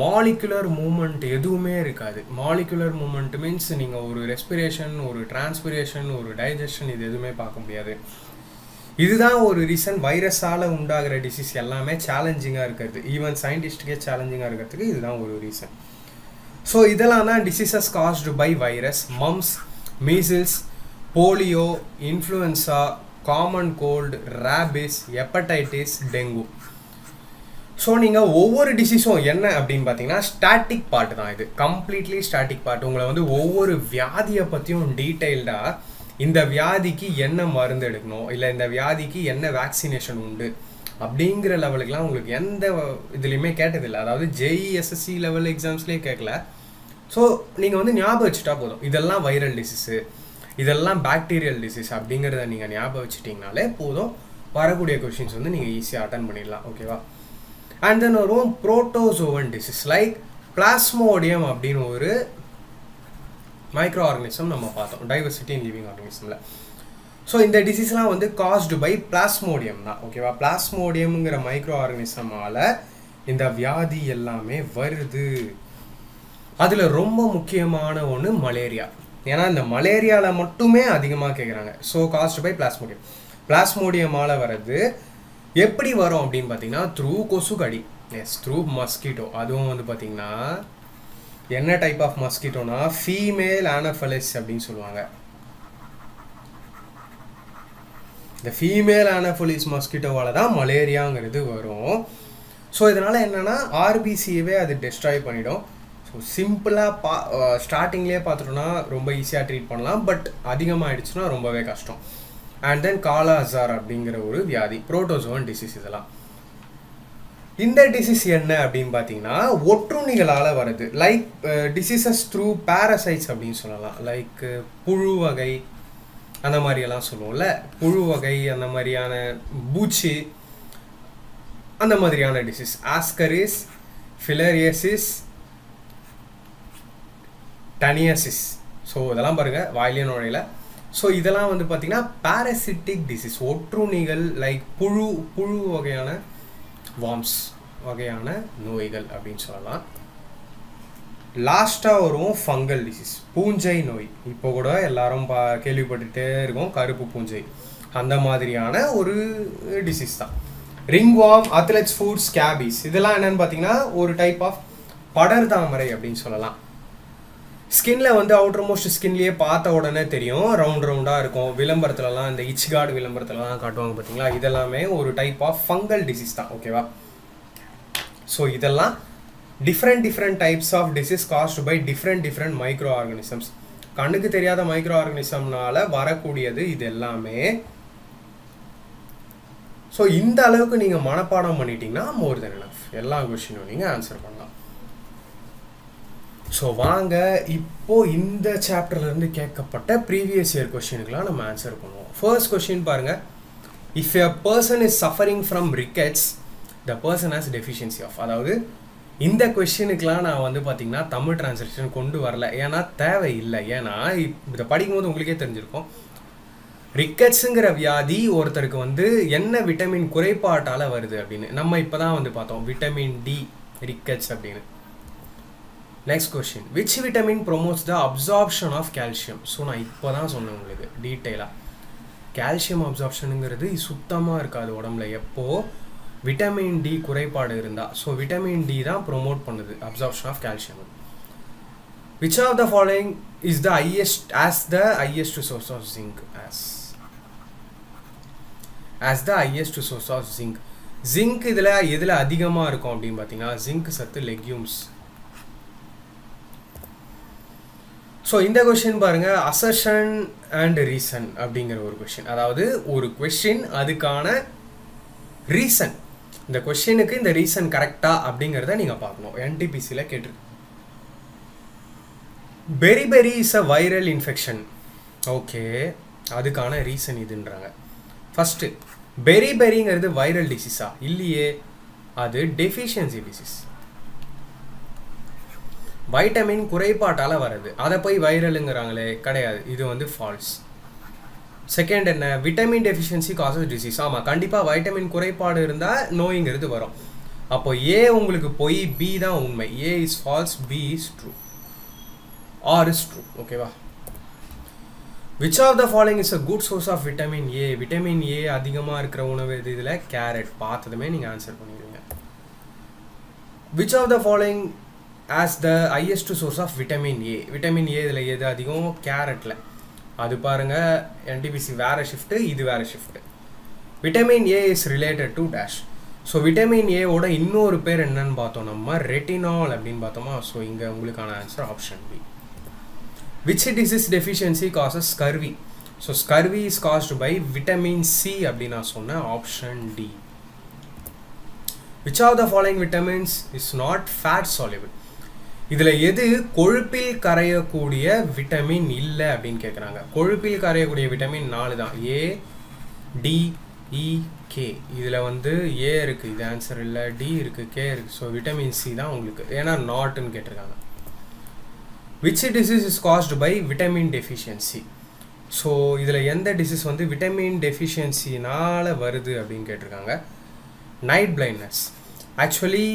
மாலிகுலர் மூமெண்ட் எதுவுமே இருக்காது. மாலிகுலர் மூமெண்ட் மீன்ஸ் நீங்கள் ஒரு ரெஸ்பிரேஷன், ஒரு டிரான்ஸ்பிரேஷன், ஒரு டைஜஷன் இது எதுவுமே பார்க்க முடியாது. இதுதான் ஒரு ரீசன் வைரஸால் உண்டாகிற டிசீஸ் எல்லாமே சேலஞ்சிங்காக இருக்கிறது. ஈவன் சயின்டிஸ்ட்டுக்கே சேலஞ்சிங்காக இருக்கிறதுக்கு இதுதான் ஒரு ரீசன். ஸோ இதெல்லாம் தான் diseases caused by virus. Mumps, measles, polio, influenza, common cold, rabies, hepatitis, dengue. So நீங்கள் ஒவ்வொரு டிசீஸும் என்ன அப்படின்னு பார்த்தீங்கன்னா ஸ்டாட்டிக் பார்ட் தான். இது கம்ப்ளீட்லி ஸ்டாட்டிக் பார்ட். உங்களை வந்து ஒவ்வொரு வியாதியை பற்றியும் டீட்டெயில்டாக இந்த வியாதிக்கு என்ன மருந்து எடுக்கணும், இல்லை இந்த வியாதிக்கு என்ன வேக்சினேஷன் உண்டு அப்படிங்கிற லெவலுக்குலாம் உங்களுக்கு எந்த இதுலேயுமே கேட்டதில்லை. அதாவது ஜேஇஎஸ்எஸ்சி லெவல் எக்ஸாம்ஸ்லேயே கேட்கல. ஸோ நீங்கள் வந்து ஞாபகம் வச்சுட்டா போதும், இதெல்லாம் வைரல் டிசீஸு, இதெல்லாம் பாக்டீரியல் டிசீஸ் அப்படிங்கிறத நீங்கள் ஞாபகம் வச்சுட்டிங்கனாலே போதும். வரக்கூடிய கொஷின்ஸ் வந்து நீங்கள் ஈஸியாக அட்டன் பண்ணிடலாம். ஓகேவா? அண்ட் தென் வரும் புரோட்டோசோவன் டிசீஸ். லைக் பிளாஸ்மோடியம் அப்படின்னு ஒரு மைக்ரோ ஆர்கனிசம் நம்ம பார்த்தோம் டைவர்சிட்டி இன் லிவிங் ஆர்கனிசமில். ஸோ இந்த டிசீஸ்லாம் வந்து காஸ்டு பை பிளாஸ்மோடியம் தான். ஓகேவா? பிளாஸ்மோடியம்ங்கிற மைக்ரோ ஆர்கனிசமால் இந்த வியாதி எல்லாமே வருது. அதில் ரொம்ப முக்கியமான ஒன்று மலேரியா. ஏன்னா இந்த மலேரியாவில் மட்டுமே அதிகமாக கேட்குறாங்க. So caused by plasmodium. பிளாஸ்மோடியமால் வர்றது எப்படி வரும் அப்படின்னு பார்த்தீங்கன்னா த்ரூ கொசுக்கடி. Yes, through mosquito. அதுவும் வந்து பார்த்தீங்கன்னா என்ன டைப் ஆஃப் மஸ்கிட்டோனா ஃபீமேல் ஆனஃபலிஸ் அப்படின்னு சொல்லுவாங்க. இந்த ஃபீமேல் ஆனஃபலிஸ் மஸ்கிட்டோவால் தான் மலேரியாங்கிறது வரும். ஸோ இதனால் என்னென்னா ஆர்பிசியவே அது டெஸ்ட்ராய் பண்ணிடும். ஸோ சிம்பிளாக ஸ்டார்டிங்லேயே பார்த்துட்டோன்னா ரொம்ப ஈஸியாக ட்ரீட் பண்ணலாம். பட் அதிகமாகிடுச்சுன்னா ரொம்பவே கஷ்டம். அண்ட் தென் காலா அசார் அப்படிங்கிற ஒரு வியாதி, புரோட்டோசோவன் டிசீஸ். இதெல்லாம் இந்த டிசீஸ் என்ன அப்படின்னு பார்த்தீங்கன்னா ஒட்டுண்ணிகளால் வருது. லைக் டிசீசஸ் த்ரூ பேரசைட்ஸ் அப்படின்னு சொல்லலாம். லைக் புழு வகை அந்த மாதிரியெல்லாம் சொல்லுவோம்ல, புழு வகை அந்த மாதிரியான பூச்சி அந்த மாதிரியான டிசீஸ். ஆஸ்கரிஸ், ஃபிலேரியசிஸ், டனியசிஸ். ஸோ இதெல்லாம் பாருங்கள் வாயிலே நுழையில. ஸோ இதெல்லாம் வந்து பார்த்திங்கன்னா பேரசிட்டிக் டிசீஸ், ஒட்டுண்ணிகள். லைக் புழு வகையான வார்ம்ஸ் வகையான நோய்கள் அப்படின்னு சொல்லலாம். லாஸ்ட்டாக வரும் ஃபங்கல் டிசீஸ், பூஞ்சை நோய். இப்போ கூட எல்லாரும் கேள்விப்பட்டுகிட்டே இருக்கோம், கருப்பு பூஞ்சை. அந்த மாதிரியான ஒரு டிசீஸ் தான். ரிங்வார்ம், அத்லெட்ஸ் ஃபுட், ஸ்கேபீஸ். இதெல்லாம் என்னென்னு பார்த்தீங்கன்னா ஒரு டைப் ஆஃப் படர் தாமரை அப்படின்னு சொல்லலாம். ஸ்கின்ல வந்து அவுட்டர் மோஸ்ட் ஸ்கின்லேயே பார்த்த உடனே தெரியும், ரவுண்டாக இருக்கும். விளம்பரத்துலலாம் இந்த இச் கார்டு விளம்பரத்துலலாம் காட்டுவாங்க பார்த்தீங்களா, இதெல்லாமே ஒரு டைப் ஆஃப் ஃபங்கல் டிசீஸ் தான். ஓகேவா? ஸோ இதெல்லாம் different types of disease caused by different microorganisms. கண்ணுக்கு தெரியாத மைக்ரோ ஆர்கானிசம்னால வரக்கூடியது இது எல்லாமே. ஸோ இந்த அளவுக்கு நீங்கள் மனப்பாடம் பண்ணிட்டீங்கன்னா மோர் தென் எனஃப், எல்லா கொஸ்டினும் நீங்கள் ஆன்சர் பண்ணலாம். ஸோ வாங்க இப்போது இந்த சாப்டர்லேருந்து கேட்கப்பட்ட ப்ரீவியஸ் இயர் கொஸ்டினுக்கெலாம் நம்ம ஆன்சர் பண்ணுவோம். ஃபர்ஸ்ட் கொஸ்டின் பாருங்கள். If a person is suffering from rickets the person has deficiency of. அதாவது இந்த கொஸ்டினுக்கெலாம் நான் வந்து பார்த்திங்கன்னா தமிழ் டிரான்ஸ்லேஷன் கொண்டு வரல, ஏன்னா தேவையில்லை. ஏன்னா இதை படிக்கும்போது உங்களுக்கே தெரிஞ்சிருக்கும், ரிக்கெட்ஸுங்கிற வியாதி ஒருத்தருக்கு வந்து என்ன விட்டமின் குறைபாட்டால் வருது அப்படின்னு. நம்ம இப்போ தான் வந்து பார்த்தோம் விட்டமின் டி ரிக்கெட்ஸ் அப்படின்னு. Next question, which vitamin promotes the absorption of calcium. So நான் இப்போ தான் சொன்னேன் உங்களுக்கு டீட்டெயிலாக. கால்சியம் அப்சார்ப்ஷனுங்கிறது சுத்தமாக இருக்காது உடம்புல எப்போது விட்டமின் டி குறைபாடு இருந்தால். ஸோ விட்டமின் டி தான் ப்ரொமோட் பண்ணுது absorption of calcium. Which of the following is the highest source of zinc? as the highest source of zinc. Zinc எதில் அதிகமாக இருக்கும் அப்படின்னு பார்த்தீங்கன்னா ஜிங்க் சத்து லெக்யூம்ஸ். ஸோ இந்த கொஸ்டின் பாருங்கள், அசர்ஷன் அண்ட் ரீசன் அப்படிங்கிற ஒரு கொஸ்டின். அதாவது ஒரு கொஸ்டின் அதுக்கான ரீசன், இந்த கொஸ்டினுக்கு இந்த ரீசன் கரெக்டா அப்படிங்கிறத நீங்கள் பார்க்கணும். என்டிபிசியில் கேட்டிருக்கு. Beriberi is a viral infection. Okay, அதுக்கான ரீசன் இதுன்றாங்க. ஃபஸ்ட்டு பெரிபெரிங்கிறது வைரல் டிசீஸா? இல்லையே, அது டெஃபிஷியன்சி டிசீஸ். வைட்டமின் குறைபாட்டால் வருது, அதை போய் வைரலுங்கிறாங்களே, கிடையாது, இது வந்து ஃபால்ஸ். செகண்ட் என்ன, விட்டமின் டெஃபிஷியன்சி காசஸ் டிசீஸ். ஆமாம், கண்டிப்பாக வைட்டமின் குறைபாடு இருந்தால் நோய்ங்கிறது வரும். அப்போ ஏ உங்களுக்கு போய் பி தான் உண்மை. A is false, B is true, R is true. ஓகேவா? Which of the following is a good source of vitamin A? Vitamin A அதிகமாக இருக்கிற உணவு எது? இதில் கேரட். பார்த்ததுமே நீங்கள் ஆன்சர் பண்ணிடுவீங்க. Which of the following as the highest source of vitamin A? Vitamin A இதில் எது அதிகம்? கேரட்டில். அது பாருங்கள், என்டிபிசி வேறு ஷிஃப்ட்டு, இது வேறு shift. Vitamin A is related to dash. So vitamin ஏவோட இன்னொரு பேர் என்னன்னு பார்த்தோம் நம்ம, ரெட்டினால் அப்படின்னு பார்த்தோமா. ஸோ இங்கே உங்களுக்கான answer option B. Which disease deficiency causes scurvy? So scurvy is caused by vitamin C அப்படின்னு நான் சொன்னேன், option D. Which of the following vitamins is not fat soluble? இதில் எது கொழுப்பில் கரையக்கூடிய விட்டமின் இல்லை அப்படின்னு கேட்குறாங்க. கொழுப்பில் கரையக்கூடிய விட்டமின் 4 தான், ஏ, டி, இ, கே. இதில் வந்து ஏ இருக்குது, இது ஆன்சர் இல்லை. டி இருக்குது, கே இருக்குது. ஸோ விட்டமின் சி தான் உங்களுக்கு, ஏன்னா நாட்டுன்னு கேட்டிருக்காங்க. Which disease is caused by vitamin deficiency? So இதில் எந்த டிசீஸ் வந்து விட்டமின் டெஃபிஷியன்சினால் வருது அப்படின்னு கேட்டிருக்காங்க. Night blindness. ஆக்சுவலி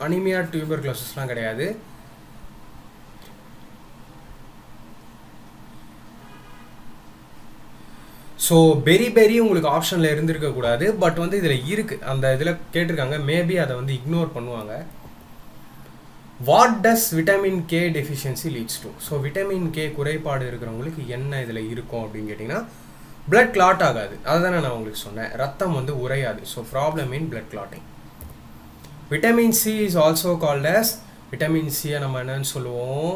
அனிமியா, டியூபர்குலோசிஸ்லாம் கிடையாது. ஸோ பெரி உங்களுக்கு ஆப்ஷனில் இருந்திருக்கக்கூடாது, பட் வந்து இதில் இருக்குது, அந்த இதில் கேட்டிருக்காங்க, மேபி அதை வந்து இக்னோர் பண்ணுவாங்க. What does vitamin K deficiency leads to? So vitamin K குறைபாடு இருக்கிறவங்களுக்கு என்ன இதில் இருக்கும் அப்படின்னு கேட்டிங்கன்னா, பிளட் கிளாட் ஆகாது. அதுதானே நான் உங்களுக்கு சொன்னேன், ரத்தம் வந்து உறையாது. So problem in blood clotting. Vitamin C is also called as, vitamin சியை நம்ம என்னன்னு சொல்லுவோம்,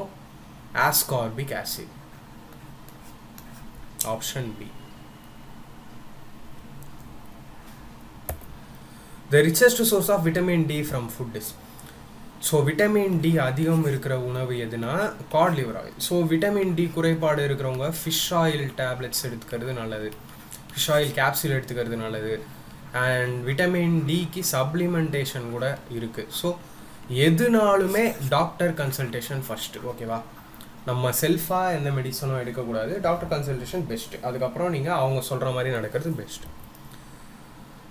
ascorbic acid. Option B. The richest source of vitamin D from food is. So vitamin D அதிகம் இருக்கிற உணவு எதுனா cod liver oil. So vitamin D குறைபாடு இருக்கிறவங்க ஃபிஷ் ஆயில் டேப்லெட்ஸ் எடுத்துக்கிறது நல்லது, ஃபிஷ் ஆயில் கேப்சூல் எடுத்துக்கிறது நல்லது. அண்ட் விட்டமின் டிக்கு சப்ளிமெண்டேஷன் கூட இருக்குது. ஸோ எதுனாலுமே டாக்டர் கன்சல்டேஷன் ஃபஸ்ட்டு, ஓகேவா? நம்ம செல்ஃபாக எந்த மெடிசனும் எடுக்கக்கூடாது, டாக்டர் கன்சல்டேஷன் பெஸ்ட்டு. அதுக்கப்புறம் நீங்கள் அவங்க சொல்கிற மாதிரி நடக்கிறது best.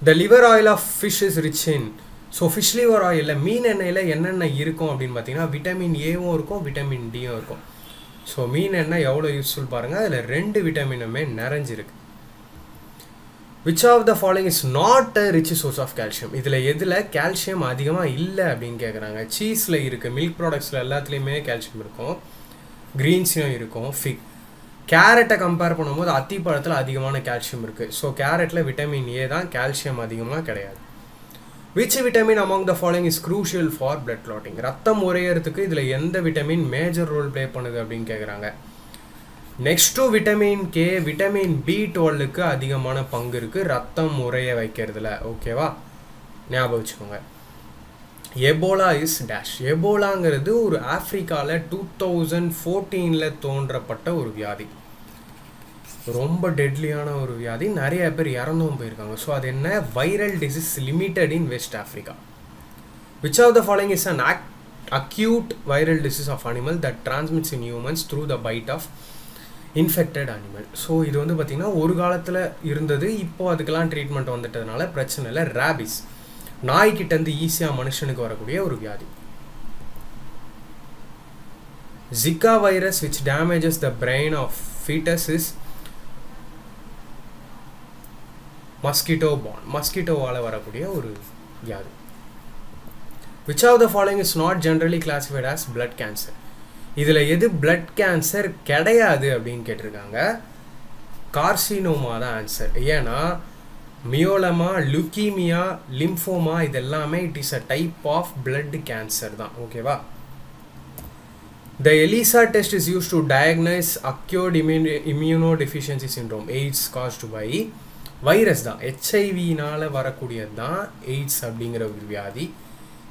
The liver oil of fish is rich in. So fish liver ஆயிலில், மீன் எண்ணெயில் என்னென்ன இருக்கும் அப்படின்னு பார்த்தீங்கன்னா, விட்டமின் ஏவும் இருக்கும், விட்டமின் டியும் இருக்கும். ஸோ மீன் எண்ணெய் எவ்வளோ யூஸ்ஃபுல் பாருங்கள், அதில் 2 விட்டமினுமே நிறைஞ்சிருக்கு. Which of the following is not a rich source of calcium? இதில் எதில் கால்சியம் அதிகமாக இல்லை அப்படின்னு கேட்குறாங்க. சீஸில் இருக்குது, மில்க் ப்ராடக்ட்ஸில் எல்லாத்துலேயுமே கால்சியம் இருக்கும், க்ரீன்ஸ்லையும் இருக்கும், ஃபிக். கேரட்டை கம்பேர் பண்ணும்போது அத்திப்பழத்தில் அதிகமான கால்சியம் இருக்குது. ஸோ கேரட்டில் விட்டமின் ஏ தான், கால்சியம் அதிகமாக கிடையாது. Which vitamin among the following is crucial for blood clotting? ரத்தம் உறையறதுக்கு இதில் எந்த விட்டமின் மேஜர் ரோல் ப்ளே பண்ணுது அப்படின்னு கேட்குறாங்க. நெக்ஸ்ட்டு விட்டமின் கே, விட்டமின் B12க்கு அதிகமான பங்கு இருக்குது ரத்தம் உறைய வைக்கிறதுல, ஓகேவா? ஞாபகம் வச்சுக்கோங்க. Ebola is dash. எபோலாங்கிறது ஒரு ஆஃப்ரிக்காவில் 2014 தோன்றப்பட்ட ஒரு வியாதி, ரொம்ப டெட்லியான ஒரு வியாதி, நிறைய பேர் இறந்தும் போயிருக்காங்க. ஸோ அது என்ன, viral disease limited in West Africa. Which of the following is an acute viral disease of animal that transmits in humans through the bite of infected animal? So இது வந்து பார்த்திங்கன்னா ஒரு காலத்தில் இருந்தது, இப்போது அதுக்கெல்லாம் ட்ரீட்மெண்ட் வந்துட்டதுனால பிரச்சனை இல்லை. ரேபிஸ், நாய்கிட்டேருந்து ஈஸியாக மனுஷனுக்கு வரக்கூடிய ஒரு வியாதி. Zika virus which damages the brain of fetus is mosquito borne. மஸ்கிட்டோவால் வரக்கூடிய ஒரு வியாதி. Which of the following is not generally classified as blood cancer? இதில் எது பிளட் கேன்சர் கிடையாது அப்படின்னு கேட்டிருக்காங்க. கார்சினோமா தான் ஆன்சர். ஏன்னா மியோலமா, லுக்கீமியா, லிம்ஃபோமா இதெல்லாமே it is a type of blood cancer தான், ஓகேவா? The ELISA test is used to diagnose acute immunodeficiency syndrome, AIDS caused by virus தான். ஹெச்ஐவினால் வரக்கூடியது தான் எய்ட்ஸ் அப்படிங்கிற ஒரு வியாதி.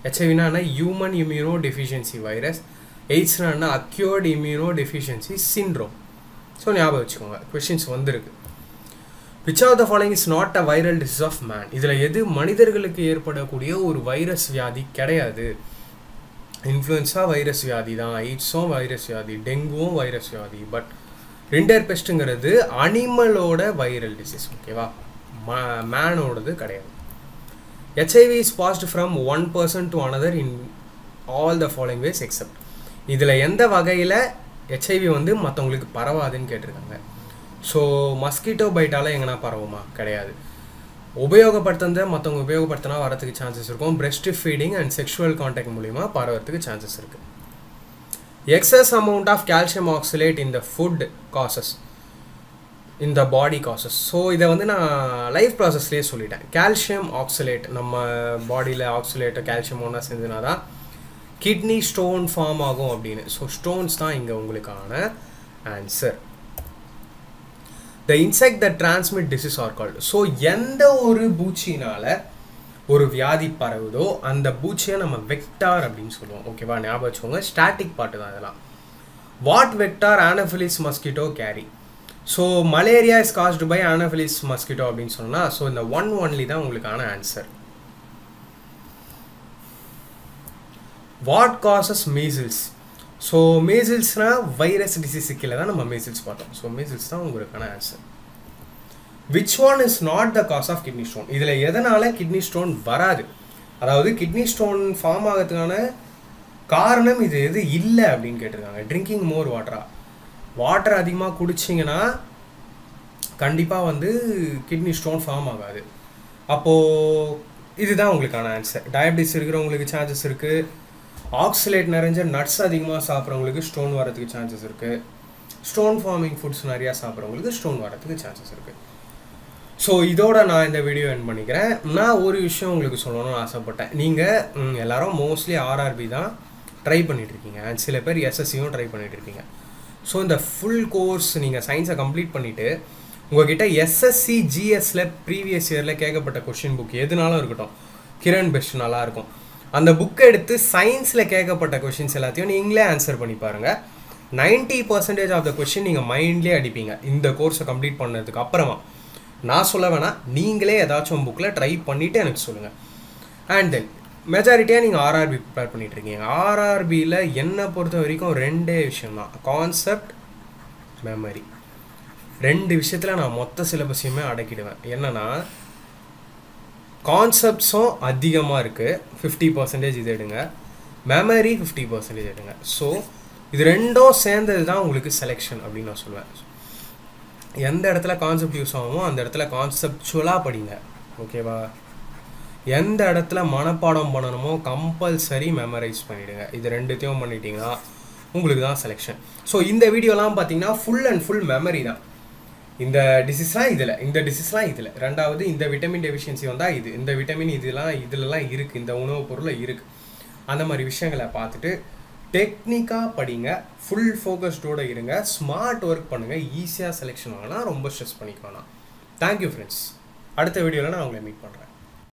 ஹெச்ஐவினா ஹியூமன் இம்யூனோ டெஃபிஷியன்சி வைரஸ், எய்ட்ஸ்னா acquired immuno deficiency syndrome. So ஞாபகம் வச்சுக்கோங்க, கொஷின்ஸ் வந்திருக்கு. Which of the following is not a viral disease of man? இதில் எது மனிதர்களுக்கு ஏற்படக்கூடிய ஒரு வைரஸ் வியாதி கிடையாது? இன்ஃப்ளூயன்ஸா வைரஸ் வியாதி தான், எய்ட்ஸும் வைரஸ் வியாதி, டெங்குவும் வைரஸ் வியாதி. பட் ரிண்டர் பெஸ்ட்டுங்கிறது அனிமலோட வைரல் டிசீஸ், ஓகேவா? மேனோடது கிடையாது. HIV is passed from one person to another in all the following ways except. இதில் எந்த வகையில் ஹெச்ஐவி வந்து மற்றவங்களுக்கு பரவாதுன்னு கேட்டிருக்காங்க. ஸோ மஸ்கிட்டோ பைட்டால் எங்கன்னா பரவுமா? கிடையாது. உபயோகப்படுத்துறத மற்றவங்க உபயோகப்படுத்தினா வரதுக்கு சான்சஸ் இருக்கும். Breastfeeding and sexual contact மூலிமா பரவறதுக்கு சான்சஸ் இருக்குது. Excess amount of calcium oxalate in the food causes, in the body causes. So இதை வந்து நான் லைஃப் ப்ராசஸ்லேயே சொல்லிட்டேன். கால்சியம் ஆக்சலேட் நம்ம பாடியில் ஆக்சலேட்டு கால்சியம் ஒன்றா செஞ்சுனா தான் கிட்னி ஸ்டோன் ஃபார்ம் ஆகும் அப்படின்னு. ஸோ ஸ்டோன்ஸ் தான் இங்கே உங்களுக்கான answer. The insect that transmit disease are called. So எந்த ஒரு பூச்சினால் ஒரு வியாதி பரவுதோ அந்த பூச்சியை நம்ம வெக்டார் அப்படின்னு சொல்லுவோம், ஓகேவா? ஞாபகம் வச்சுக்கோங்க, ஸ்டாட்டிக் பாட்டு தான் இதெல்லாம். What vector anopheles mosquito carry? So malaria is caused by anopheles mosquito அப்படின்னு சொன்னால், ஸோ இந்த 1 only தான் உங்களுக்கான answer. What causes measles? So மீசில்ஸ்னால் வைரஸ் டிசீஸுக்கு கீழே தான் நம்ம மீசில்ஸ் பார்த்தோம். ஸோ மீசில்ஸ் தான் உங்களுக்கான answer. Which one is not the cause of kidney stone? இதில் எதனால் கிட்னி ஸ்டோன் வராது, அதாவது கிட்னி ஸ்டோன் ஃபார்ம் ஆகிறதுக்கான காரணம் இது எது இல்லை அப்படின்னு கேட்டிருக்காங்க. ட்ரிங்கிங் மோர் வாட்டரா? வாட்டர் அதிகமாக குடிச்சிங்கன்னா கண்டிப்பாக வந்து கிட்னி ஸ்டோன் ஃபார்ம் ஆகாது. அப்போது இதுதான் உங்களுக்கான ஆன்சர். டயபிட்டிஸ் இருக்கிறவங்களுக்கு சான்சஸ் இருக்குது. ஆக்சிலேட் நிறைஞ்ச நட்ஸ் அதிகமாக சாப்பிட்றவங்களுக்கு ஸ்டோன் வரதுக்கு சான்சஸ் இருக்குது. ஸ்டோன் ஃபார்மிங் ஃபுட்ஸ் நிறையா சாப்பிட்றவங்களுக்கு ஸ்டோன் வரதுக்கு சான்சஸ் இருக்குது. ஸோ இதோட நான் இந்த வீடியோ எண்ட் பண்ணிக்கிறேன். நான் ஒரு விஷயம் உங்களுக்கு சொல்லணும்னு ஆசைப்பட்டேன். நீங்கள் எல்லோரும் மோஸ்ட்லி ஆர்ஆர்பி தான் ட்ரை பண்ணிகிட்ருக்கீங்க அண்ட் சில பேர் எஸ்எஸ்சியும் ட்ரை பண்ணிகிட்ருக்கீங்க. ஸோ இந்த ஃபுல் கோர்ஸ் நீங்கள் சயின்ஸை கம்ப்ளீட் பண்ணிவிட்டு உங்கள்கிட்ட எஸ்எஸ்சி ஜிஎஸ்ல ப்ரீவியஸ் இயரில் கேட்கப்பட்ட கொஷின் புக் எதுனாலும் இருக்கட்டும், கிரண் பெஸ்ட் நல்லாயிருக்கும், அந்த புக்கை எடுத்து சயின்ஸில் கேட்கப்பட்ட கொஷின்ஸ் எல்லாத்தையும் நீங்களே ஆன்சர் பண்ணி பாருங்கள். 90% ஆஃப் த கொஷின் நீங்கள் மைண்ட்லேயே அடிப்பீங்க இந்த கோர்ஸை கம்ப்ளீட் பண்ணதுக்கு அப்புறமா. நான் சொல்ல வேணாம், நீங்களே ஏதாச்சும் புக்கில் ட்ரை பண்ணிவிட்டு எனக்கு சொல்லுங்கள். அண்ட் தென் மெஜாரிட்டியாக நீங்கள் ஆர்ஆர்பி ப்ரிப்பேர் பண்ணிகிட்ருக்கீங்க. ஆர்ஆர்பியில் என்னை பொறுத்த வரைக்கும் 2 விஷயம்தான், கான்செப்ட், மெமரி. 2 விஷயத்தில் நான் மொத்த சிலபஸையுமே அடக்கிடுவேன். என்னென்னா கான்செப்ட்ஸும் அதிகமாக இருக்குது, 50% இது எடுங்க, மெமரி 50% எடுங்க. ஸோ இது 2ம் சேர்ந்தது தான் உங்களுக்கு செலெக்ஷன் அப்படின்னு நான் சொல்லுவேன். எந்த இடத்துல கான்செப்ட் யூஸ் ஆகுமோ அந்த இடத்துல கான்செப்டுவலாக படிங்க, ஓகேவா? எந்த இடத்துல மனப்பாடம் பண்ணணுமோ கம்பல்சரி மெமரைஸ் பண்ணிவிடுங்க. இது 2த்தையும் பண்ணிட்டீங்கன்னா உங்களுக்கு தான் செலெக்ஷன். ஸோ இந்த வீடியோலாம் பார்த்தீங்கன்னா ஃபுல் அண்ட் ஃபுல் மெமரி தான். இந்த டிசீஸ்லாம் இதில், இந்த டிசீஸ்லாம் இதில், 2வது இந்த விட்டமின் டெஃபிஷியன்சி வந்தால் இது, இந்த விட்டமின் இதிலலாம் இருக்குது, இந்த உணவுப் பொருளில் இருக்குது, அந்த மாதிரி விஷயங்களை பார்த்துட்டு டெக்னிக்காக படிங்க, ஃபுல் ஃபோக்கஸ்டோடு இருங்க, ஸ்மார்ட் ஒர்க் பண்ணுங்கள், ஈஸியாக செலெக்ஷன் வாங்கலாம், ரொம்ப ஸ்ட்ரெஸ் பண்ணிக்க வேணாம். Thank you friends. அடுத்த வீடியோவில் நான் உங்களை மீட் பண்ணுறேன்.